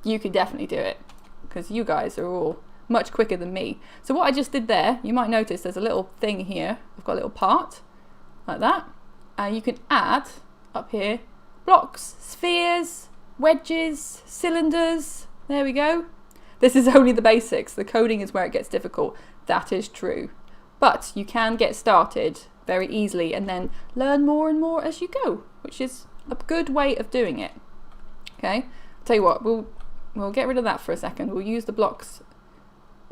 you can definitely do it because you guys are all much quicker than me. So what I just did there, you might notice there's a little thing here. I've got a little part like that. And you can add up here blocks, spheres, wedges, cylinders. There we go. This is only the basics. The coding is where it gets difficult. That is true. But you can get started very easily and then learn more and more as you go, which is a good way of doing it. Okay, tell you what, we'll get rid of that for a second. We'll use the blocks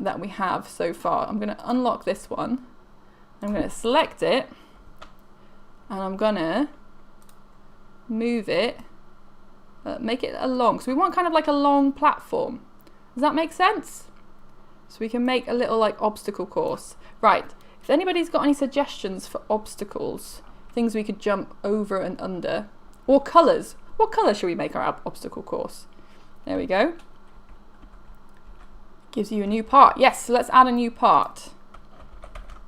that we have so far. I'm going to unlock this one. I'm going to select it and I'm going to move it, make it along. So we want kind of like a long platform. Does that make sense? So we can make a little like obstacle course. Right, if anybody's got any suggestions for obstacles, things we could jump over and under, or colours. What colour should we make our obstacle course? There we go. Gives you a new part. Yes, so let's add a new part.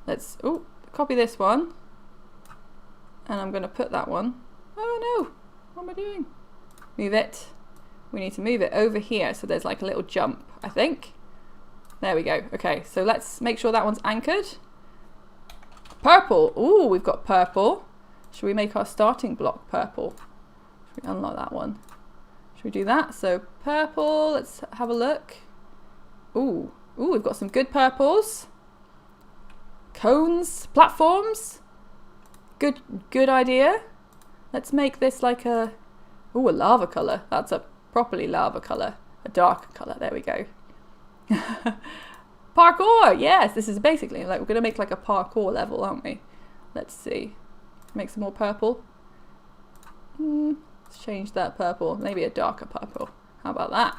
Let's copy this one. And I'm going to put that one. Oh no, what am I doing? Move it. We need to move it over here so there's like a little jump, I think. There we go. Okay, so let's make sure that one's anchored. Purple. Ooh, we've got purple. Should we make our starting block purple? Should we unlock that one? Should we do that? So purple, let's have a look. Ooh, we've got some good purples. Cones, platforms. Good idea. Let's make this like a lava colour. That's a properly lava colour. A darker colour. There we go. Parkour. Yes, this is basically like we're going to make like a parkour level, aren't we? Let's see. Make some more purple. Let's change that purple. Maybe a darker purple. How about that?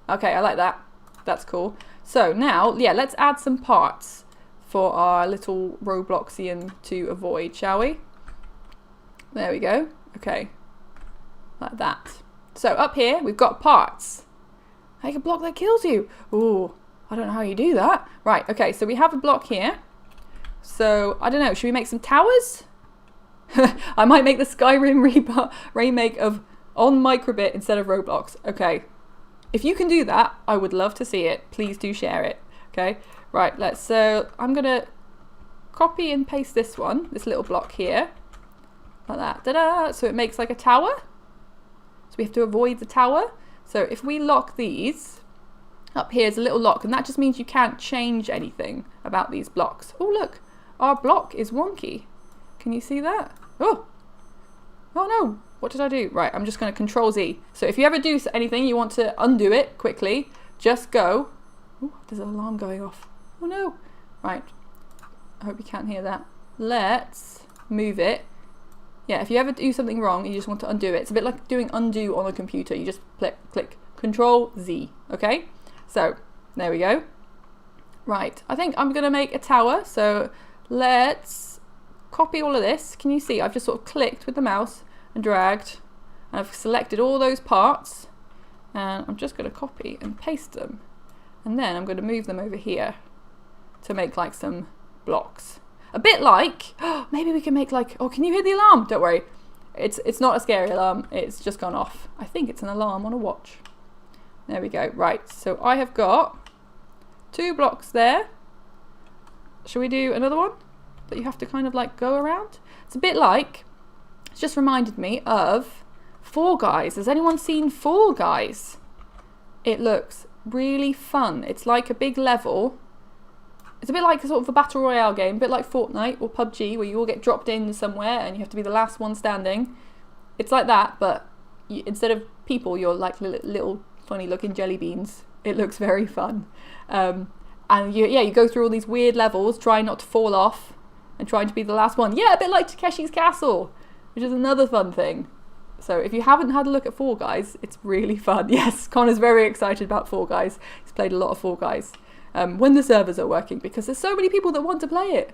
Okay, I like that. That's cool. So now, yeah, let's add some parts for our little Robloxian to avoid, shall we? There we go. Okay. Like that. So up here, we've got parts. Make a block that kills you. Ooh, I don't know how you do that. Right, okay, so we have a block here. So, I don't know, should we make some towers? I might make the Skyrim remake of on Microbit instead of Roblox. Okay. If you can do that, I would love to see it. Please do share it. Okay. Right, so I'm going to copy and paste this one, this little block here. Like that. Ta-da! So it makes like a tower. So we have to avoid the tower. So if we lock these, up here is a little lock, and that just means you can't change anything about these blocks. Oh, look. Our block is wonky. Can you see that? Oh no, what did I do? Right, I'm just going to Control Z. So if you ever do anything, you want to undo it quickly, just go. Oh, there's an alarm going off. Oh no. Right, I hope you can't hear that. Let's move it. Yeah, if you ever do something wrong, you just want to undo it. It's a bit like doing undo on a computer. You just click Control Z, okay? So, there we go. Right, I think I'm going to make a tower. So, let's copy all of this. Can you see? I've just sort of clicked with the mouse and dragged. And I've selected all those parts. And I'm just going to copy and paste them. And then I'm going to move them over here to make like some blocks. A bit like, maybe we can make like, oh, can you hear the alarm? Don't worry. It's not a scary alarm. It's just gone off. I think it's an alarm on a watch. There we go. Right, so I have got 2 blocks there. Shall we do another one that you have to kind of like go around? It's a bit like, it's just reminded me of Fall Guys. Has anyone seen Fall Guys? It looks really fun. It's like a big level it's a bit like sort of a battle royale game, a bit like Fortnite or PUBG, where you all get dropped in somewhere and you have to be the last one standing. It's like that, but instead of people, you're like little funny looking jelly beans. It looks very fun. And you go through all these weird levels, trying not to fall off and trying to be the last one. Yeah, a bit like Takeshi's Castle, which is another fun thing. So if you haven't had a look at Fall Guys, it's really fun. Yes, Connor's very excited about Fall Guys. He's played a lot of Fall Guys when the servers are working, because there's so many people that want to play it.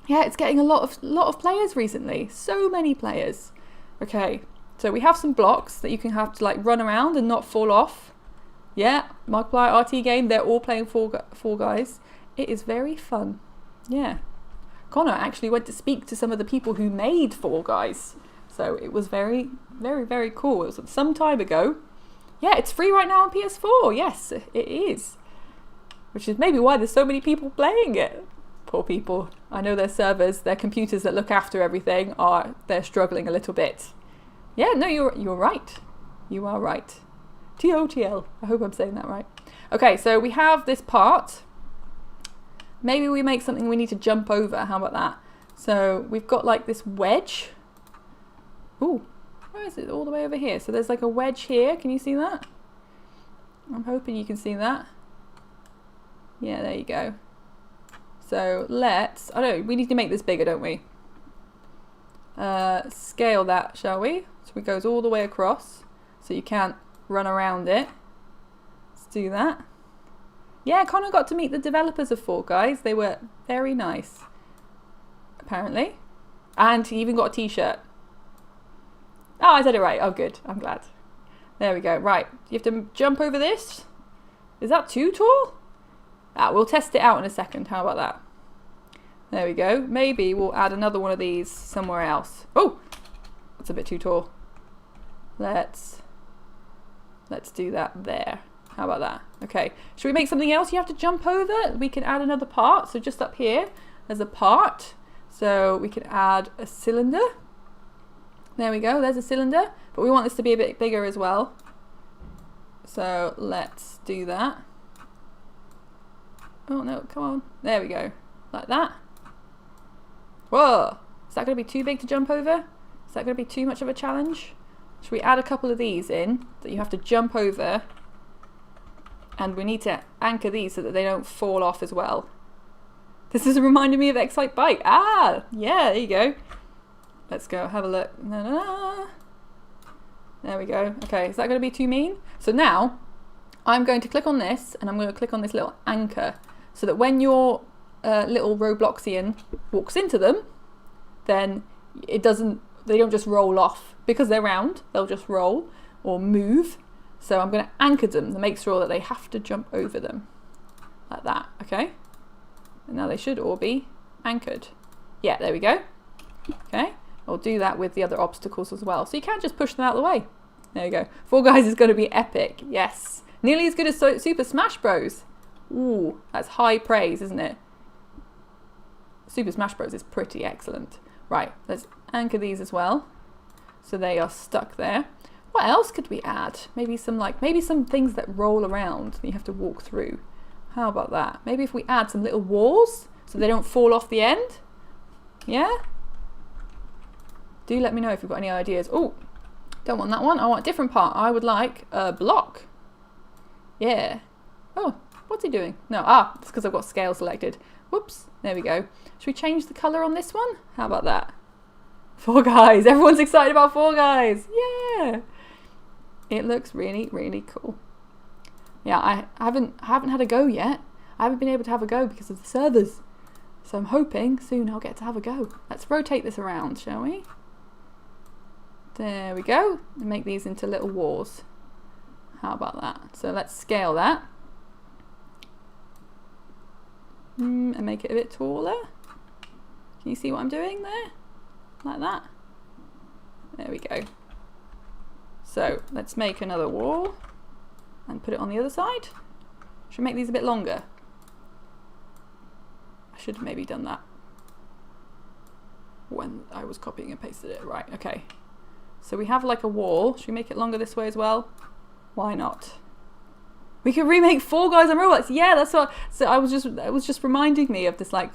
Yeah, it's getting a lot of players recently. So many players. Okay, so we have some blocks that you can have to like run around and not fall off. Yeah, Markiplier RT game. They're all playing Fall Guys. It is very fun. Yeah, Connor actually went to speak to some of the people who made Fall Guys. So it was very, very, very cool. It was some time ago. Yeah, it's free right now on PS4. Yes, it is. Which is maybe why there's so many people playing it. Poor people. I know their servers, their computers that look after everything they're struggling a little bit. Yeah, no, you're right. You are right. TOTL. I hope I'm saying that right. Okay, so we have this part. Maybe we make something we need to jump over. How about that? So we've got like this wedge. Ooh, where is it? All the way over here. So there's like a wedge here. Can you see that? I'm hoping you can see that. Yeah, there you go. So I don't know, we need to make this bigger, don't we? Scale that, shall we? So it goes all the way across, so you can't run around it. Let's do that. Yeah, Connor got to meet the developers of Fall Guys. They were very nice, apparently. And he even got a t-shirt. Oh, I said it right. Oh, good. I'm glad. There we go. Right. You have to jump over this. Is that too tall? We'll test it out in a second. How about that? There we go. Maybe we'll add another one of these somewhere else. Oh, that's a bit too tall. Let's do that there. How about that? Okay. Should we make something else you have to jump over? We can add another part. So just up here, there's a part. So we can add a cylinder. There we go, there's a cylinder, but we want this to be a bit bigger as well. So let's do that. Oh no, come on. There we go, like that. Whoa, is that going to be too big to jump over? Is that going to be too much of a challenge? Should we add a couple of these in that you have to jump over? And we need to anchor these so that they don't fall off as well. This is reminding me of Excite Bike. Ah, yeah, there you go. Let's go have a look. There we go. Okay, is that going to be too mean? So now I'm going to click on this and I'm going to click on this little anchor so that when your little Robloxian walks into them, then they don't just roll off. Because they're round, they'll just roll or move. So I'm going to anchor them to make sure that they have to jump over them. Like that, okay? And now they should all be anchored. Yeah, there we go. Okay. I'll do that with the other obstacles as well. So you can't just push them out of the way. There you go. Fall Guys is going to be epic. Yes. Nearly as good as Super Smash Bros. Ooh, that's high praise, isn't it? Super Smash Bros is pretty excellent. Right, let's anchor these as well. So they are stuck there. What else could we add? Maybe some things that roll around that you have to walk through. How about that? Maybe if we add some little walls so they don't fall off the end. Yeah? Do let me know if you've got any ideas. Oh, don't want that one. I want a different part. I would like a block. Yeah. Oh, what's he doing? No, it's because I've got scale selected. Whoops. There we go. Should we change the colour on this one? How about that? Fall Guys. Everyone's excited about Fall Guys. Yeah. It looks really, really cool. Yeah, I haven't had a go yet. I haven't been able to have a go because of the servers. So I'm hoping soon I'll get to have a go. Let's rotate this around, shall we? There we go. And make these into little walls. How about that? So let's scale that. And make it a bit taller. Can you see what I'm doing there? Like that. There we go. So let's make another wall and put it on the other side. Should we make these a bit longer? I should have maybe done that when I was copying and pasted it. Right, okay. So we have like a wall. Should we make it longer this way as well? Why not? We could remake Fall Guys on Roblox. Yeah, that's what. So it was just reminding me of this like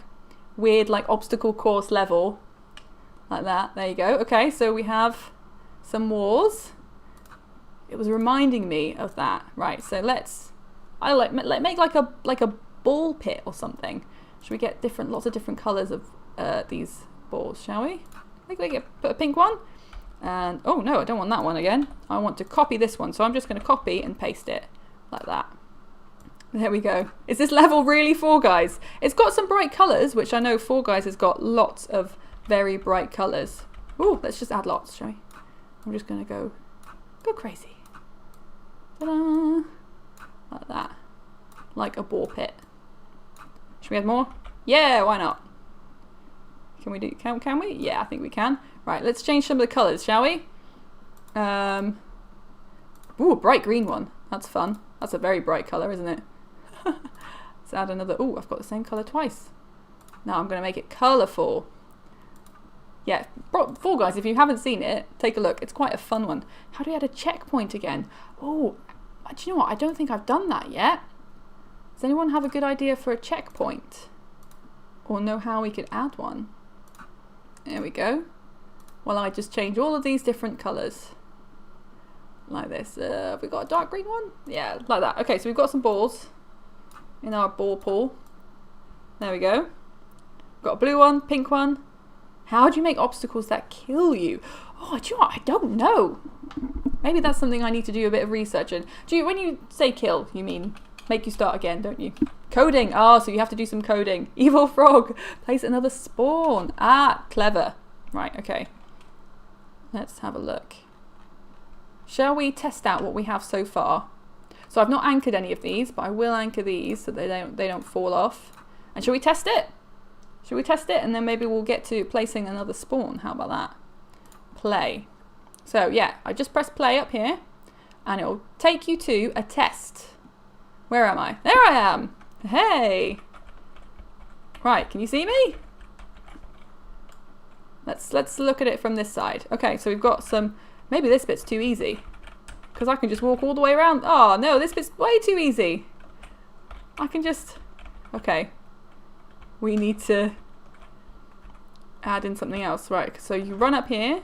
weird like obstacle course level, like that. There you go. Okay, so we have some walls. It was reminding me of that. Right. So let's make like a ball pit or something. Should we get lots of different colours of these balls? Shall we? Put a pink one. And oh no, I don't want that one again. I want to copy this one. So I'm just going to copy and paste it. Like that. There we go. Is this level really Fall Guys? It's got some bright colours, which I know Fall Guys has got lots of very bright colours. Ooh, let's just add lots, shall we? I'm just going to go crazy. Ta-da! Like that. Like a ball pit. Should we add more? Yeah, why not? Can we? Yeah, I think we can. Right, let's change some of the colours, shall we? Ooh, a bright green one. That's fun. That's a very bright colour, isn't it? Let's add another. Ooh, I've got the same colour twice. Now I'm going to make it colourful. Yeah, Fall Guys, if you haven't seen it, take a look. It's quite a fun one. How do we add a checkpoint again? Oh, do you know what? I don't think I've done that yet. Does anyone have a good idea for a checkpoint? Or know how we could add one? There we go. Well, I just change all of these different colours. Like this. Have we got a dark green one? Yeah, like that. Okay, so we've got some balls in our ball pool. There we go. Got a blue one, pink one. How do you make obstacles that kill you? Oh, do you know what? I don't know. Maybe that's something I need to do a bit of research in. When you say kill, you mean make you start again, don't you? Coding. Oh, so you have to do some coding. Evil frog. Place another spawn. Ah, clever. Right, okay. Let's have a look. Shall we test out what we have so far? So I've not anchored any of these, but I will anchor these so they don't fall off. And shall we test it? Shall we test it? And then maybe we'll get to placing another spawn. How about that? Play. So yeah, I just press play up here and it'll take you to a test. Where am I? There I am. Hey. Right, can you see me? Let's look at it from this side. Okay, so we've got some. Maybe this bit's too easy. Because I can just walk all the way around. Oh, no, this bit's way too easy. I can just... Okay. We need to add in something else. Right, so you run up here.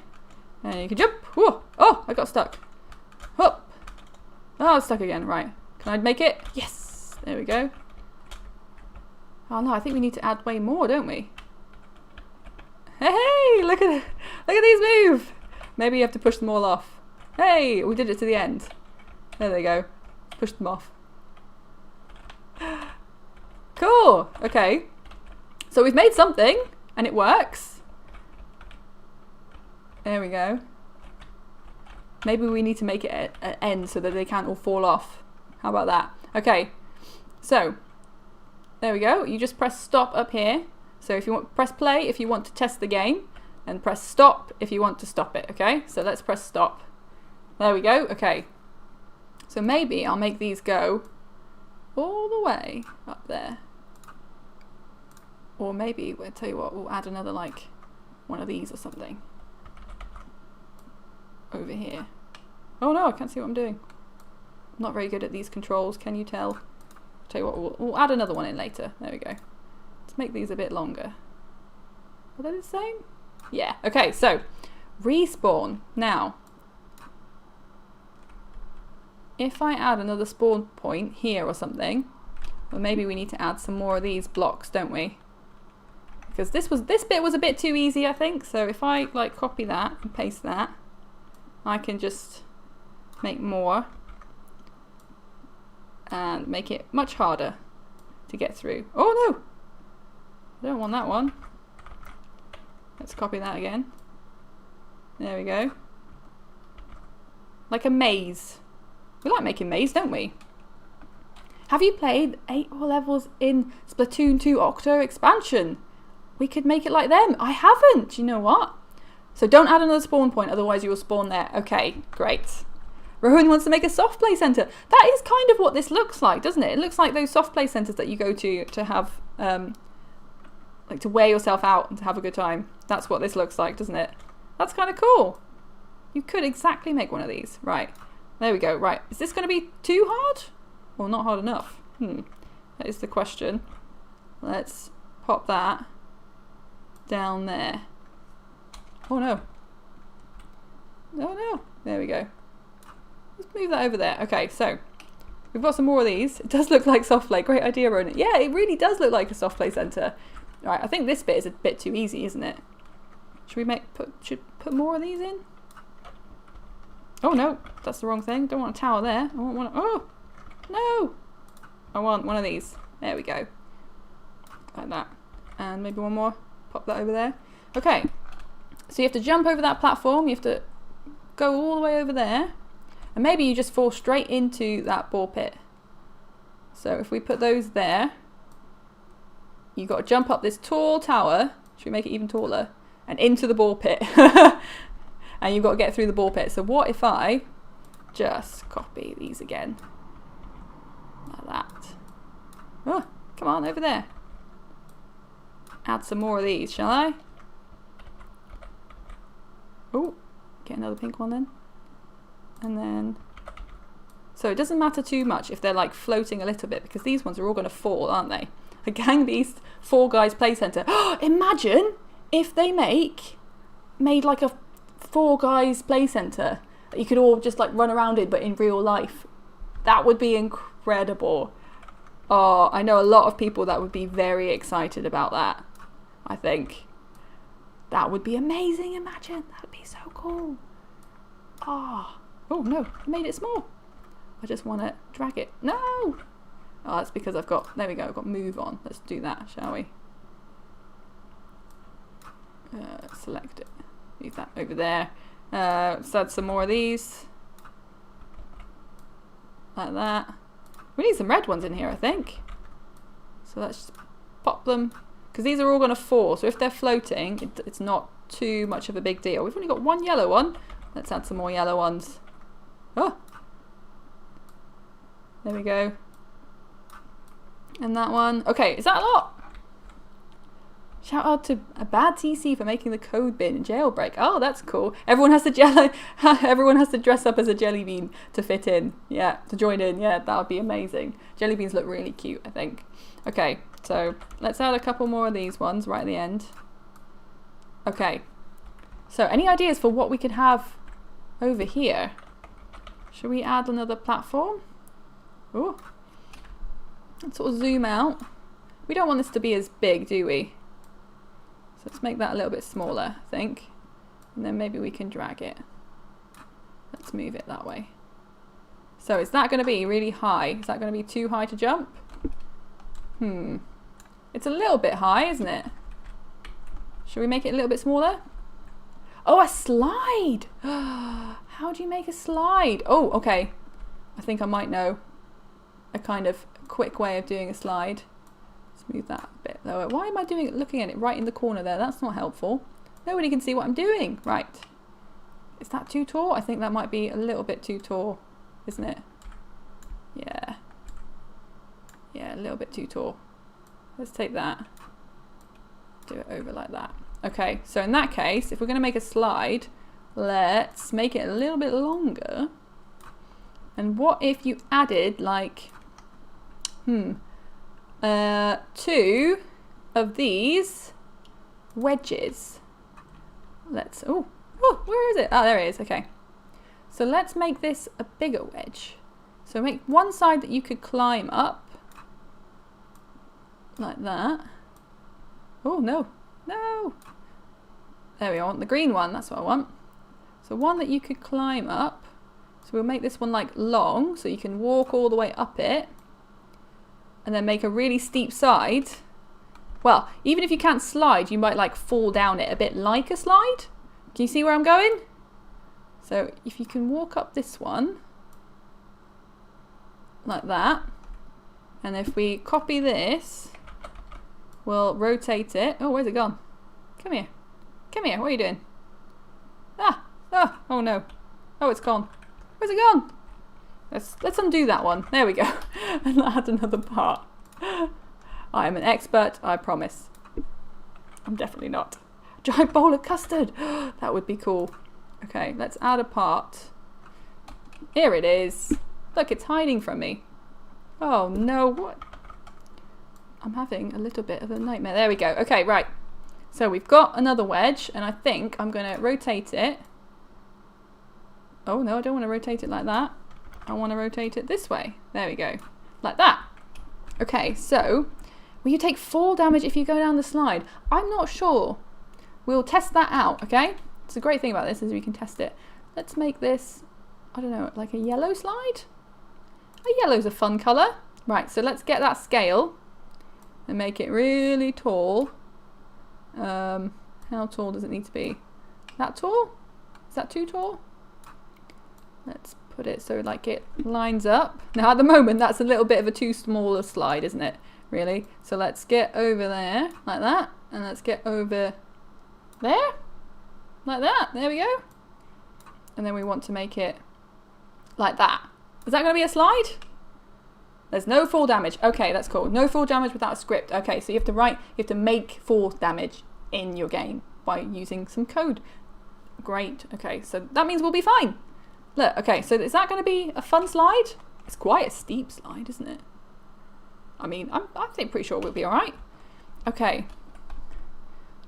And you can jump. Whoa. Oh, I got stuck. Hop. Oh, it's stuck again. Right. Can I make it? Yes. There we go. Oh, no, I think we need to add way more, don't we? Hey, look at these move. Maybe you have to push them all off. Hey, we did it to the end. There they go. Push them off. Cool. Okay. So we've made something and it works. There we go. Maybe we need to make it at end so that they can't all fall off. How about that? Okay. So there we go. You just press stop up here. So if you want, press play if you want to test the game. And press stop if you want to stop it, okay? So let's press stop. There we go, okay. So maybe I'll make these go all the way up there. Or maybe, I'll tell you what, we'll add another, like, one of these or something. Over here. Oh no, I can't see what I'm doing. I'm not very good at these controls, can you tell? I'll tell you what, we'll add another one in later. There we go. Let's make these a bit longer. Are they the same? Yeah, okay, so respawn. Now, if I add another spawn point here or something, well, maybe we need to add some more of these blocks, don't we? Because this bit was a bit too easy, I think. So if I like copy that and paste that, I can just make more and make it much harder to get through. Oh no! I don't want that one. Let's copy that again. There we go. Like a maze. We like making maze, don't we? Have you played 8 more levels in Splatoon 2 Octo expansion? We could make it like them. I haven't. You know what? So don't add another spawn point, otherwise you will spawn there. Okay, great. Rowan wants to make a soft play centre. That is kind of what this looks like, doesn't it? It looks like those soft play centres that you go to have... like to wear yourself out and to have a good time. That's what this looks like, doesn't it? That's kind of cool. You could exactly make one of these. Right. There we go. Right. Is this going to be too hard? Or not hard enough? That is the question. Let's pop that down there. Oh no. Oh no. There we go. Let's move that over there. Okay, so we've got some more of these. It does look like soft play. Great idea, Ronan. Yeah, it really does look like a soft play center. Right, I think this bit is a bit too easy, isn't it? Should we put more of these in? Oh no, that's the wrong thing. Don't want a tower there. I want one. Oh no! I want one of these. There we go. Like that. And maybe one more. Pop that over there. Okay. So you have to jump over that platform. You have to go all the way over there. And maybe you just fall straight into that ball pit. So if we put those there, you've got to jump up this tall tower. Should we make it even taller? And into the ball pit. And you've got to get through the ball pit. So what if I just copy these again? Like that. Oh, come on, over there. Add some more of these, shall I? Oh, get another pink one then. And then, so it doesn't matter too much if they're like floating a little bit, because these ones are all going to fall, aren't they? A Gang Beast Four Guys Play Center. Imagine if they made like a Four Guys Play Center that you could all just like run around in, but in real life. That would be incredible. Oh, I know a lot of people that would be very excited about that. I think that would be amazing. Imagine, that would be so cool. Oh no, I made it small. I just want to drag it. No. Oh, that's because I've got. There we go. I've got move on. Let's do that, shall we? Select it. Move that over there. Let's add some more of these. Like that. We need some red ones in here, I think. So let's just pop them. Because these are all going to fall. So if they're floating, it's not too much of a big deal. We've only got one yellow one. Let's add some more yellow ones. Oh! There we go. And that one. Okay, is that a lot? Shout out to a bad TC for making the code bin jailbreak. Oh, that's cool. Everyone has to dress up as a jelly bean to fit in. Yeah, to join in. Yeah, that would be amazing. Jelly beans look really cute, I think. Okay, so let's add a couple more of these ones right at the end. Okay. So any ideas for what we could have over here? Should we add another platform? Oh. Let's sort of zoom out. We don't want this to be as big, do we? So let's make that a little bit smaller, I think. And then maybe we can drag it. Let's move it that way. So is that going to be really high? Is that going to be too high to jump? It's a little bit high, isn't it? Should we make it a little bit smaller? Oh, a slide! How do you make a slide? Oh, okay. I think I might know a kind of quick way of doing a slide. Let's move that a bit lower. Why am I looking at it right in the corner there? That's not helpful. Nobody can see what I'm doing. Right. Is that too tall? I think that might be a little bit too tall, isn't it? Yeah. Yeah, a little bit too tall. Let's take that. Do it over like that. Okay, so in that case, if we're going to make a slide, let's make it a little bit longer. And what if you added like, 2 of these wedges? Let's, oh, where is it? Oh, there it is, okay. So let's make this a bigger wedge. So make one side that you could climb up, like that. Oh, no, no. There we are, I want the green one, that's what I want. So one that you could climb up. So we'll make this one like long, so you can walk all the way up it. And then make a really steep side. Well, even if you can't slide, you might like fall down it a bit like a slide. Can you see where I'm going? So if you can walk up this one, like that. And if we copy this, we'll rotate it. Oh, where's it gone? Come here. Come here, what are you doing? Oh no. Oh, it's gone. Where's it gone? Let's undo that one. There we go. And add another part. I am an expert, I promise. I'm definitely not. Giant bowl of custard. That would be cool. Okay, let's add a part. Here it is. Look, it's hiding from me. Oh no, what? I'm having a little bit of a nightmare. There we go. Okay, right. So we've got another wedge, and I think I'm going to rotate it. Oh no, I don't want to rotate it like that. I want to rotate it this way. There we go. Like that. Okay, so will you take fall damage if you go down the slide? I'm not sure. We'll test that out, okay? It's a great thing about this is we can test it. Let's make this, I don't know, like a yellow slide? A yellow's a fun colour. Right, so let's get that scale and make it really tall. How tall does it need to be? That tall? Is that too tall? Let's put it so like it lines up. Now at the moment that's a little bit of a too small a slide, isn't it? Really? So let's get over there like that, and let's get over there like that. There we go. And then we want to make it like that. Is that going to be a slide? There's no fall damage. Okay, that's cool. No fall damage without a script. Okay, so you have to make fall damage in your game by using some code. Great. Okay, so that means we'll be fine. Look, okay, so is that going to be a fun slide? It's quite a steep slide, isn't it? I mean, I think pretty sure we'll be all right. Okay.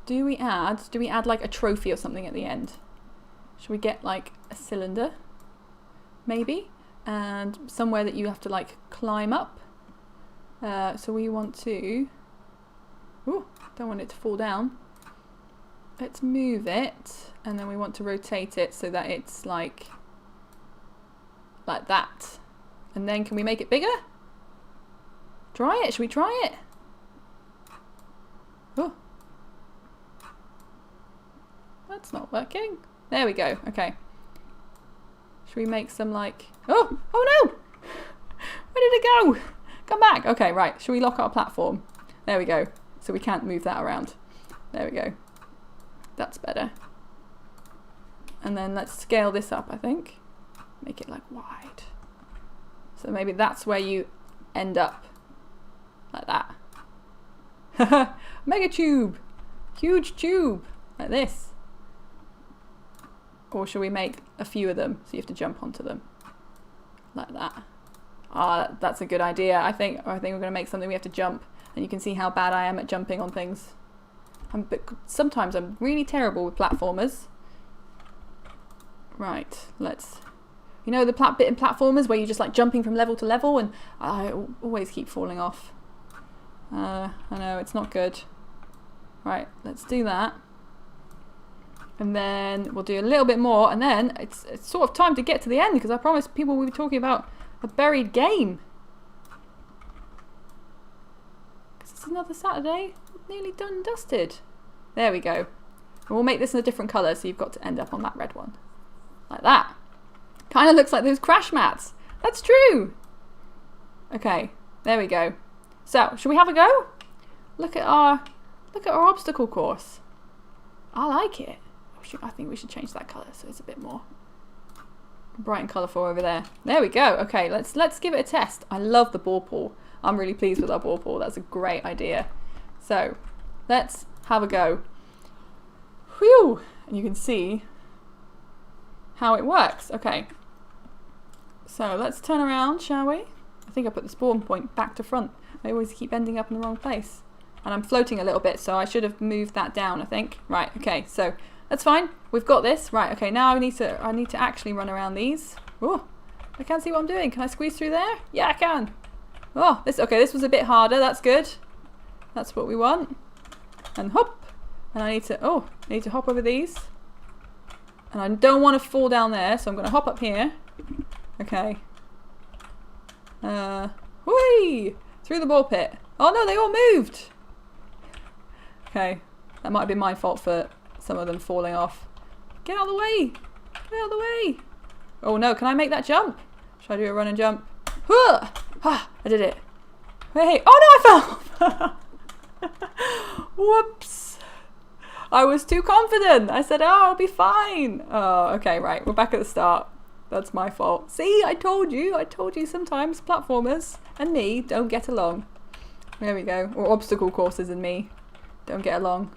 Do we add like a trophy or something at the end? Should we get like a cylinder? Maybe? And somewhere that you have to like climb up. So we want to, ooh, don't want it to fall down. Let's move it, and then we want to rotate it so that it's like that. And then can we make it bigger? Try it, should we try it? Oh. That's not working. There we go, okay. Should we make some like, oh no! Where did it go? Come back. Okay, right, should we lock our platform? There we go. So we can't move that around. There we go. That's better. And then let's scale this up, I think. Make it like wide. So maybe that's where you end up. Like that. Mega tube. Huge tube. Like this. Or should we make a few of them so you have to jump onto them? Like that. Ah, that's a good idea. I think we're going to make something we have to jump. And you can see how bad I am at jumping on things. Sometimes I'm really terrible with platformers. Right, let's... You know the bit in platformers where you're just like jumping from level to level, and I always keep falling off. I know, it's not good. Right, let's do that. And then we'll do a little bit more, and then it's sort of time to get to the end, because I promised people we'll be talking about a buried game. Because it's another Saturday, nearly done and dusted. There we go. And we'll make this in a different colour, so you've got to end up on that red one. Like that. Kind of looks like those crash mats. That's true. Okay, there we go. So, should we have a go? Look at our obstacle course. I like it. I think we should change that colour so it's a bit more bright and colourful over there. There we go. Okay, let's give it a test. I love the ball pool. I'm really pleased with our ball pool. That's a great idea. So, let's have a go. Whew! And you can see how it works. Okay. So let's turn around, shall we? I think I put the spawn point back to front. I always keep ending up in the wrong place. And I'm floating a little bit, so I should have moved that down, I think. Right, okay, so that's fine. We've got this. Right, okay, now I need to actually run around these. Oh, I can't see what I'm doing. Can I squeeze through there? Yeah, I can. Oh, this was a bit harder. That's good. That's what we want. And hop. And I need to hop over these. And I don't want to fall down there, so I'm going to hop up here. Okay. Whee! Through the ball pit. Oh no, they all moved! Okay. That might have been my fault for some of them falling off. Get out of the way! Get out of the way! Oh no, can I make that jump? Should I do a run and jump? Huh! Ah, I did it. Hey! Oh no, I fell! Whoops! I was too confident. I said, oh, I'll be fine. Oh, okay, right. We're back at the start. That's my fault. See, I told you. I told you sometimes platformers and me don't get along. There we go. Or obstacle courses and me don't get along.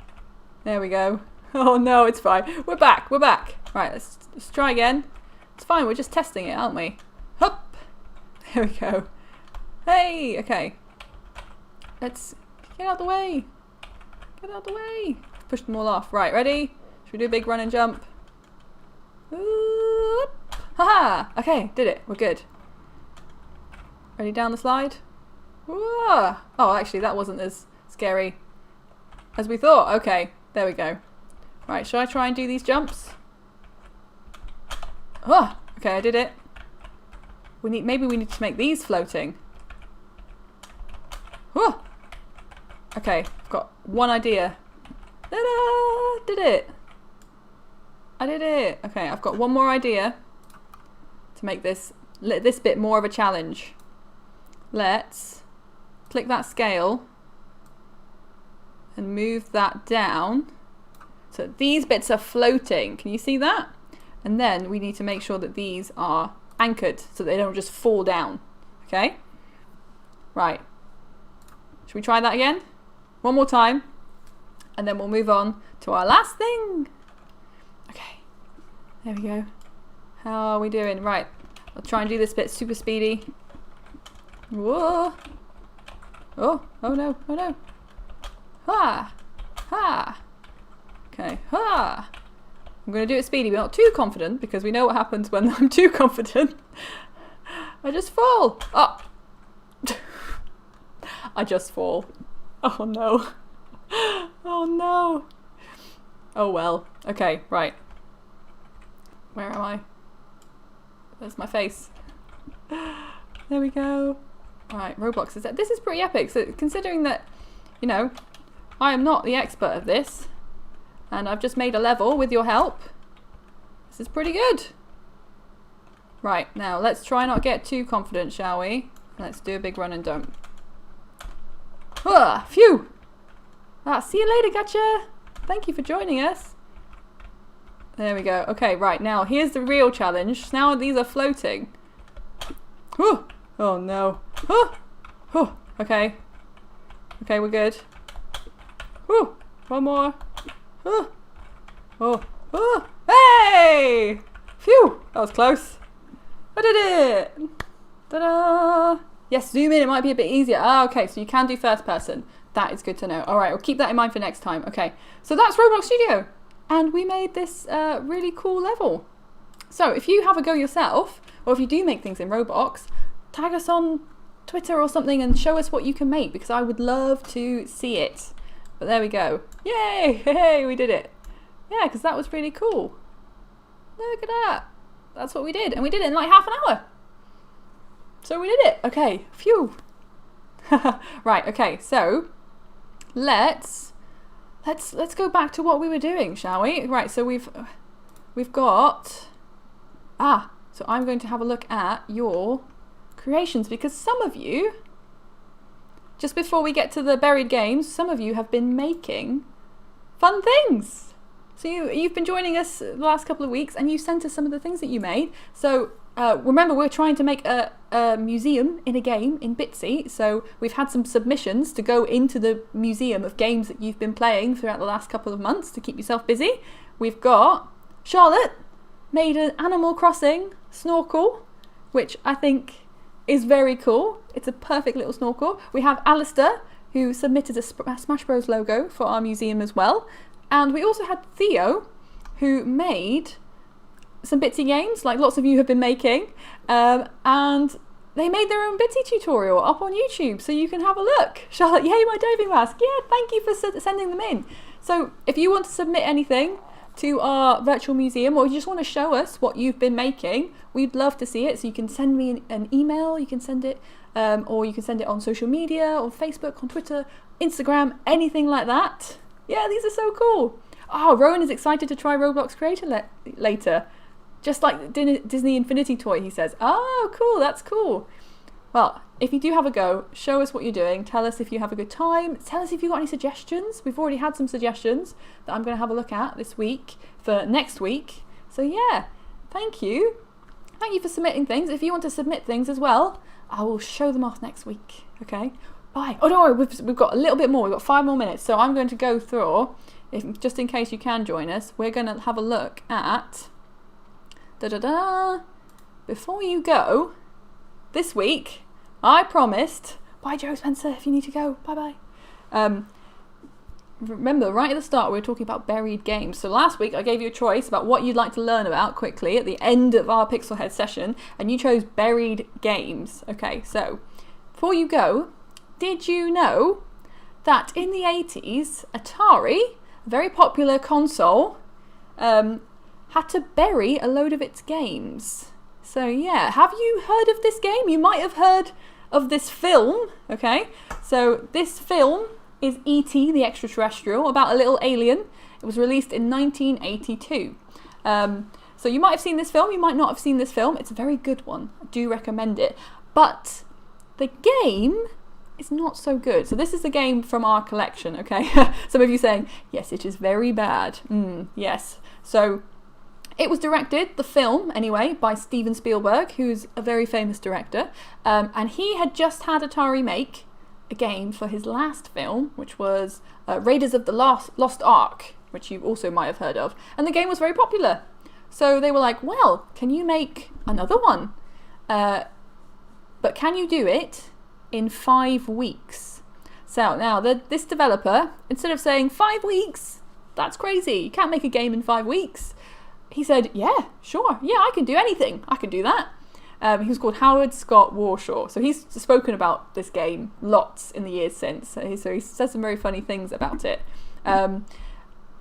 There we go. Oh no, it's fine. We're back. We're back. Right, let's try again. It's fine. We're just testing it, aren't we? Hop. There we go. Hey, okay. Let's get out the way. Get out the way. Push them all off. Right, ready? Should we do a big run and jump? Whoop. Haha! Okay, did it. We're good. Ready down the slide? Whoa. Oh, actually, that wasn't as scary as we thought. Okay, there we go. Right, shall I try and do these jumps? Oh, okay, I did it. Maybe we need to make these floating. Oh. Okay, I've got one idea. Ta-da! Did it. I did it. Okay, I've got one more idea to make this bit more of a challenge. Let's click that scale and move that down. So these bits are floating. Can you see that? And then we need to make sure that these are anchored so they don't just fall down. Okay? Right. Should we try that again? One more time. And then we'll move on to our last thing. Okay. There we go. How are we doing? Right. I'll try and do this bit super speedy. Whoa. Oh. Oh no. Oh no. Ha. Ha. Okay. Ha. I'm going to do it speedy, but not too confident, because we know what happens when I'm too confident. I just fall. Oh. I just fall. Oh no. Oh no. Oh well. Okay, right. Where am I? There's my face. There we go. Right, Roblox is that. This is pretty epic. So considering that, you know, I am not the expert of this, and I've just made a level with your help, this is pretty good. Right, now let's try not get too confident, shall we? Let's do a big run and jump. Phew! See you later, gotcha! Thank you for joining us. There we go. Okay, right, now here's the real challenge. Now these are floating. Oh no. Okay. Okay, we're good. One more. Hey! Phew! That was close. I did it! Ta-da! Yes, zoom in, it might be a bit easier. Okay, so you can do first person. That is good to know. Alright, we'll keep that in mind for next time. Okay, so that's Roblox Studio. And we made this really cool level. So if you have a go yourself, or if you do make things in Roblox, tag us on Twitter or something and show us what you can make, because I would love to see it. But there we go. Yay! Hey, we did it. Yeah, because that was really cool. Look at that. That's what we did. And we did it in like half an hour. So we did it. Okay. Phew. Right, okay. So let's go back to what we were doing, shall we? Right, so we've got so I'm going to have a look at your creations, because some of you, just before we get to the buried games, some of you have been making fun things. So you've been joining us the last couple of weeks, and you sent us some of the things that you made. So remember, we're trying to make a museum in a game in Bitsy. So we've had some submissions to go into the museum of games that you've been playing throughout the last couple of months to keep yourself busy. We've got Charlotte made an Animal Crossing snorkel, which I think is very cool. It's a perfect little snorkel. We have Alistair, who submitted a Smash Bros logo for our museum as well. And we also had Theo, who made some Bitsy games, like lots of you have been making. And they made their own Bitsy tutorial up on YouTube, so you can have a look. Charlotte, yay, my diving mask. Yeah, thank you for sending them in. So if you want to submit anything to our virtual museum, or you just want to show us what you've been making, we'd love to see it. So you can send me an email, you can send it, or you can send it on social media, on Facebook, on Twitter, Instagram, anything like that. Yeah, these are so cool. Oh, Rowan is excited to try Roblox Creator later. Just like Disney Infinity Toy, he says. Oh, cool, that's cool. Well, if you do have a go, show us what you're doing. Tell us if you have a good time. Tell us if you've got any suggestions. We've already had some suggestions that I'm going to have a look at this week for next week. So yeah, thank you. Thank you for submitting things. If you want to submit things as well, I will show them off next week. Okay, bye. Oh, don't worry, we've got a little bit more. We've got 5 more minutes. So I'm going to go through, just in case you can join us, we're going to have a look at... Before you go, this week I promised. Bye, Joe Spencer, if you need to go. Bye-bye. Remember, right at the start, we were talking about buried games. So last week, I gave you a choice about what you'd like to learn about quickly at the end of our PixelHeads session, and you chose buried games. Okay, so before you go, did you know that in the 80s, Atari, a very popular console, had to bury a load of its games? So yeah, have you heard of this game? You might have heard of this film, okay? So this film is E.T. the Extraterrestrial, about a little alien. It was released in 1982. So you might have seen this film, you might not have seen this film. It's a very good one. I do recommend it. But the game is not so good. So this is the game from our collection, okay? Some of you saying, yes, it is very bad. Yes. So it was directed, the film anyway, by Steven Spielberg, who's a very famous director. And he had just had Atari make a game for his last film, which was Raiders of the Lost Ark, which you also might have heard of. And the game was very popular. So they were like, well, can you make another one? But can you do it in 5 weeks? So now this developer, instead of saying 5 weeks, that's crazy, you can't make a game in 5 weeks, he said, yeah, sure, yeah, I can do anything, I can do that. He was called Howard Scott Warshaw. So he's spoken about this game lots in the years since. So he says some very funny things about it.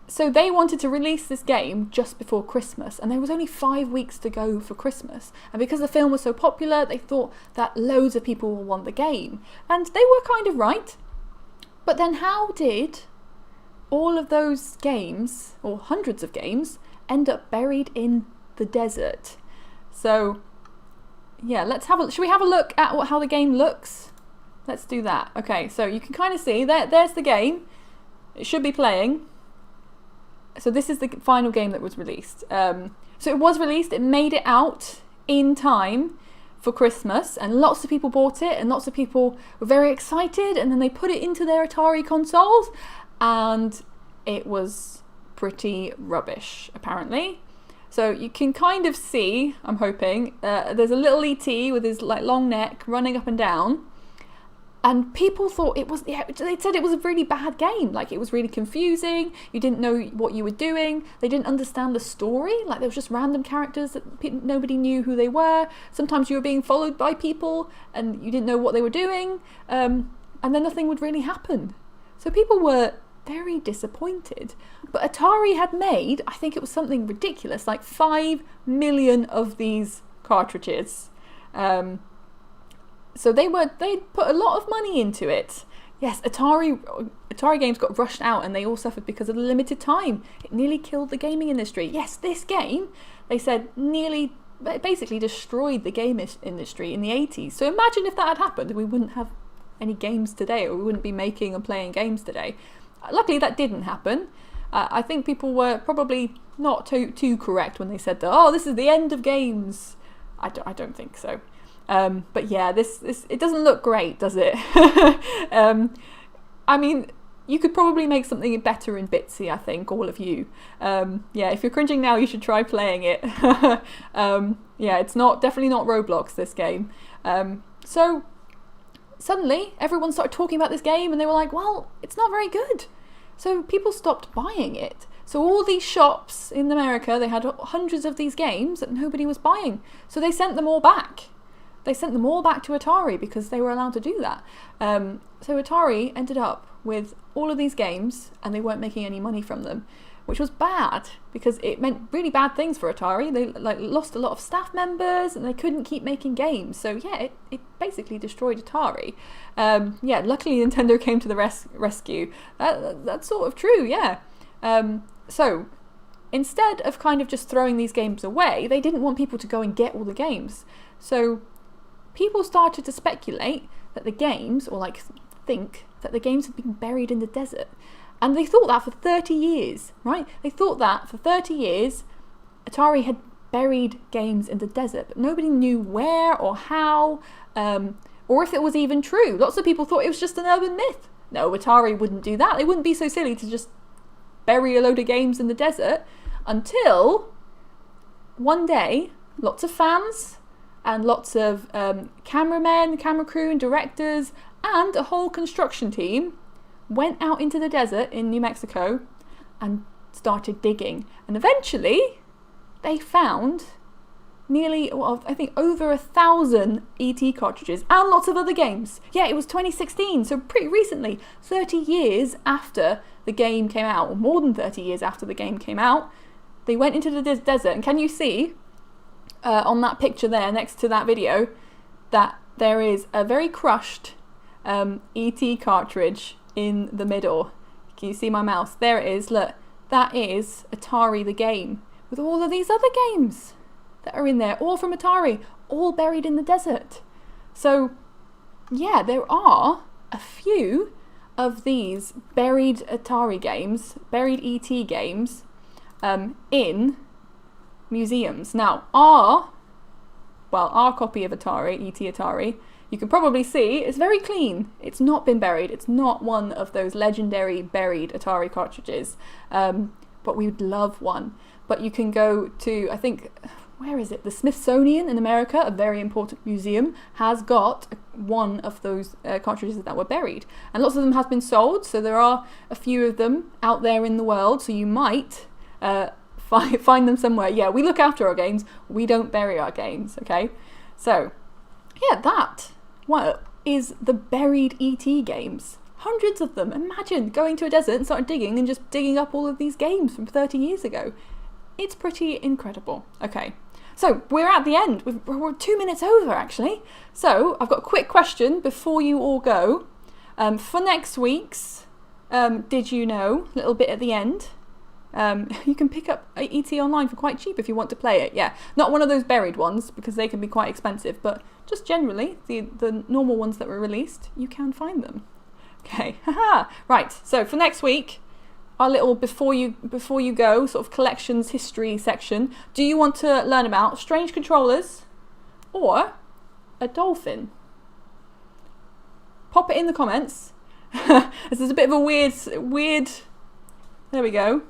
So they wanted to release this game just before Christmas, and there was only 5 weeks to go for Christmas. And because the film was so popular, they thought that loads of people will want the game. And they were kind of right. But then how did all of those games, or hundreds of games, end up buried in the desert? So yeah, should we have a look at how the game looks? Let's do that. Okay, so you can kind of see, there's the game. It should be playing. So this is the final game that was released. So it was released, it made it out in time for Christmas, and lots of people bought it, and lots of people were very excited, and then they put it into their Atari consoles, and it was pretty rubbish, apparently. So you can kind of see, I'm hoping, there's a little E.T. with his long neck running up and down, and people thought it was, they said it was a really bad game, like it was really confusing, you didn't know what you were doing, they didn't understand the story, like there was just random characters that nobody knew who they were, sometimes you were being followed by people and you didn't know what they were doing, and then nothing would really happen. So people were very disappointed. But Atari had made, I think it was something ridiculous, like 5 million of these cartridges. So they put a lot of money into it. Yes, Atari games got rushed out, and they all suffered because of the limited time. It nearly killed the gaming industry. Yes, this game, they said, nearly basically destroyed the game industry in the 80s. So imagine if that had happened, we wouldn't have any games today, or we wouldn't be making and playing games today. Luckily, that didn't happen. I think people were probably not too correct when they said that, oh, this is the end of games. I don't think so. But yeah, this it doesn't look great, does it? I mean, you could probably make something better in Bitsy, I think, all of you. Yeah, if you're cringing now, you should try playing it. Yeah, it's definitely not Roblox, this game. So suddenly, everyone started talking about this game, and they were like, well, it's not very good. So people stopped buying it. So all these shops in America, they had hundreds of these games that nobody was buying. So they sent them all back. They sent them all back to Atari because they were allowed to do that. So Atari ended up with all of these games, and they weren't making any money from them, which was bad because it meant really bad things for Atari. They lost a lot of staff members, and they couldn't keep making games. So yeah, it basically destroyed Atari. Yeah, luckily Nintendo came to the rescue. That's sort of true, yeah. So instead of kind of just throwing these games away, they didn't want people to go and get all the games. So people started to speculate that the games, or think that the games had been buried in the desert. And they thought that for 30 years, right? They thought that for 30 years, Atari had buried games in the desert, but nobody knew where or how, or if it was even true. Lots of people thought it was just an urban myth. No, Atari wouldn't do that. They wouldn't be so silly to just bury a load of games in the desert, until one day, lots of fans and lots of cameramen, camera crew and directors, and a whole construction team went out into the desert in New Mexico and started digging. And eventually they found nearly, well, I think over 1,000 ET cartridges and lots of other games. Yeah, it was 2016, so pretty recently, 30 years after the game came out, or more than 30 years after the game came out, they went into the desert. And can you see on that picture there next to that video that there is a very crushed ET cartridge in the middle? Can you see my mouse? There it is, look. That is Atari the game, with all of these other games that are in there, all from Atari, all buried in the desert. So yeah, there are a few of these buried Atari games, buried ET games, in museums. Now our copy of Atari, ET Atari, you can probably see it's very clean. It's not been buried. It's not one of those legendary buried Atari cartridges. But we would love one. But you can go to, I think, where is it? The Smithsonian in America, a very important museum, has got one of those cartridges that were buried. And lots of them have been sold, so there are a few of them out there in the world, so you might find them somewhere. Yeah, we look after our games. We don't bury our games, okay? So, yeah, that is the buried ET games. Hundreds of them. Imagine going to a desert and starting digging and just digging up all of these games from 30 years ago. It's pretty incredible. Okay, so we're at the end. We're 2 minutes over, actually. So I've got a quick question before you all go. For next week's Did You Know, little bit at the end, you can pick up ET online for quite cheap if you want to play it. Yeah, not one of those buried ones because they can be quite expensive, but just generally the normal ones that were released, you can find them. Okay, haha. Right, so for next week, our little before you go sort of collections history section. Do you want to learn about strange controllers or a dolphin? Pop it in the comments. This is a bit of a weird, there we go.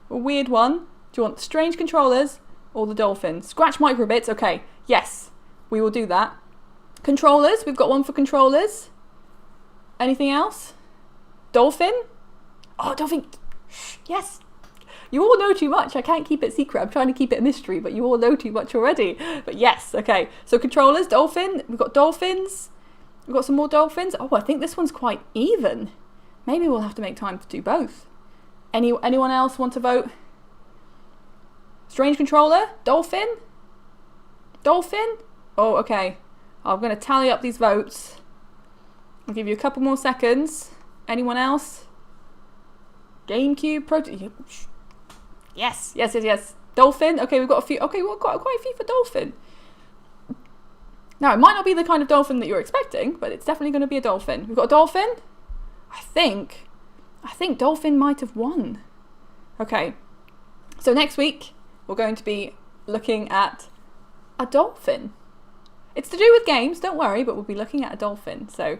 A weird one. Do you want strange controllers or the dolphin? Scratch microbits. Okay, yes, we will do that. Controllers, we've got one for controllers. Anything else? Dolphin? Oh, dolphin. Yes. You all know too much. I can't keep it secret. I'm trying to keep it a mystery, but you all know too much already. But yes, okay. So controllers, dolphin. We've got dolphins. We've got some more dolphins. Oh, I think this one's quite even. Maybe we'll have to make time to do both. Anyone else want to vote? Strange controller? Dolphin? Dolphin? Oh, okay. I'm going to tally up these votes. I'll give you a couple more seconds. Anyone else? GameCube, Yes. Dolphin. Okay, we've got a few. Okay, we've got quite a few for dolphin. Now, it might not be the kind of dolphin that you're expecting, but it's definitely going to be a dolphin. We've got a dolphin. I think dolphin might have won. Okay, so next week we're going to be looking at a dolphin. It's to do with games, don't worry, but we'll be looking at a dolphin. So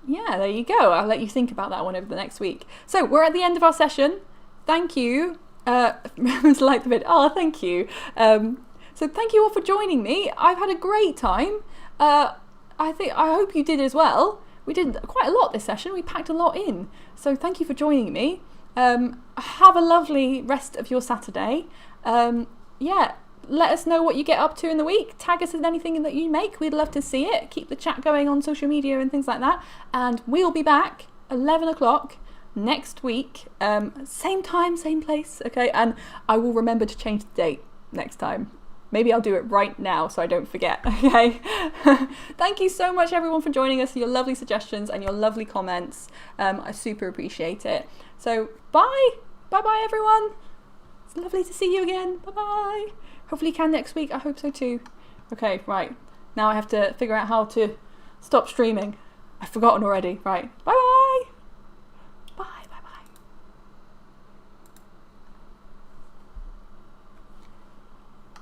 yeah, there you go. I'll let you think about that one over the next week. So we're at the end of our session. Thank you. Remember to like the video. Oh, thank you. So thank you all for joining me. I've had a great time. I hope you did as well. We did quite a lot this session. We packed a lot in. So thank you for joining me. Have a lovely rest of your Saturday. Yeah, let us know what you get up to in the week. Tag us in anything that you make. We'd love to see it. Keep the chat going on social media and things like that. And we'll be back 11 o'clock next week. Same time, same place. Okay, and I will remember to change the date next time. Maybe I'll do it right now so I don't forget, okay? Thank you so much, everyone, for joining us, your lovely suggestions and your lovely comments. I super appreciate it. So, bye. Bye-bye, everyone. It's lovely to see you again. Bye-bye. Hopefully you can next week. I hope so too. Okay, right. Now I have to figure out how to stop streaming. I've forgotten already. Right. Bye-bye.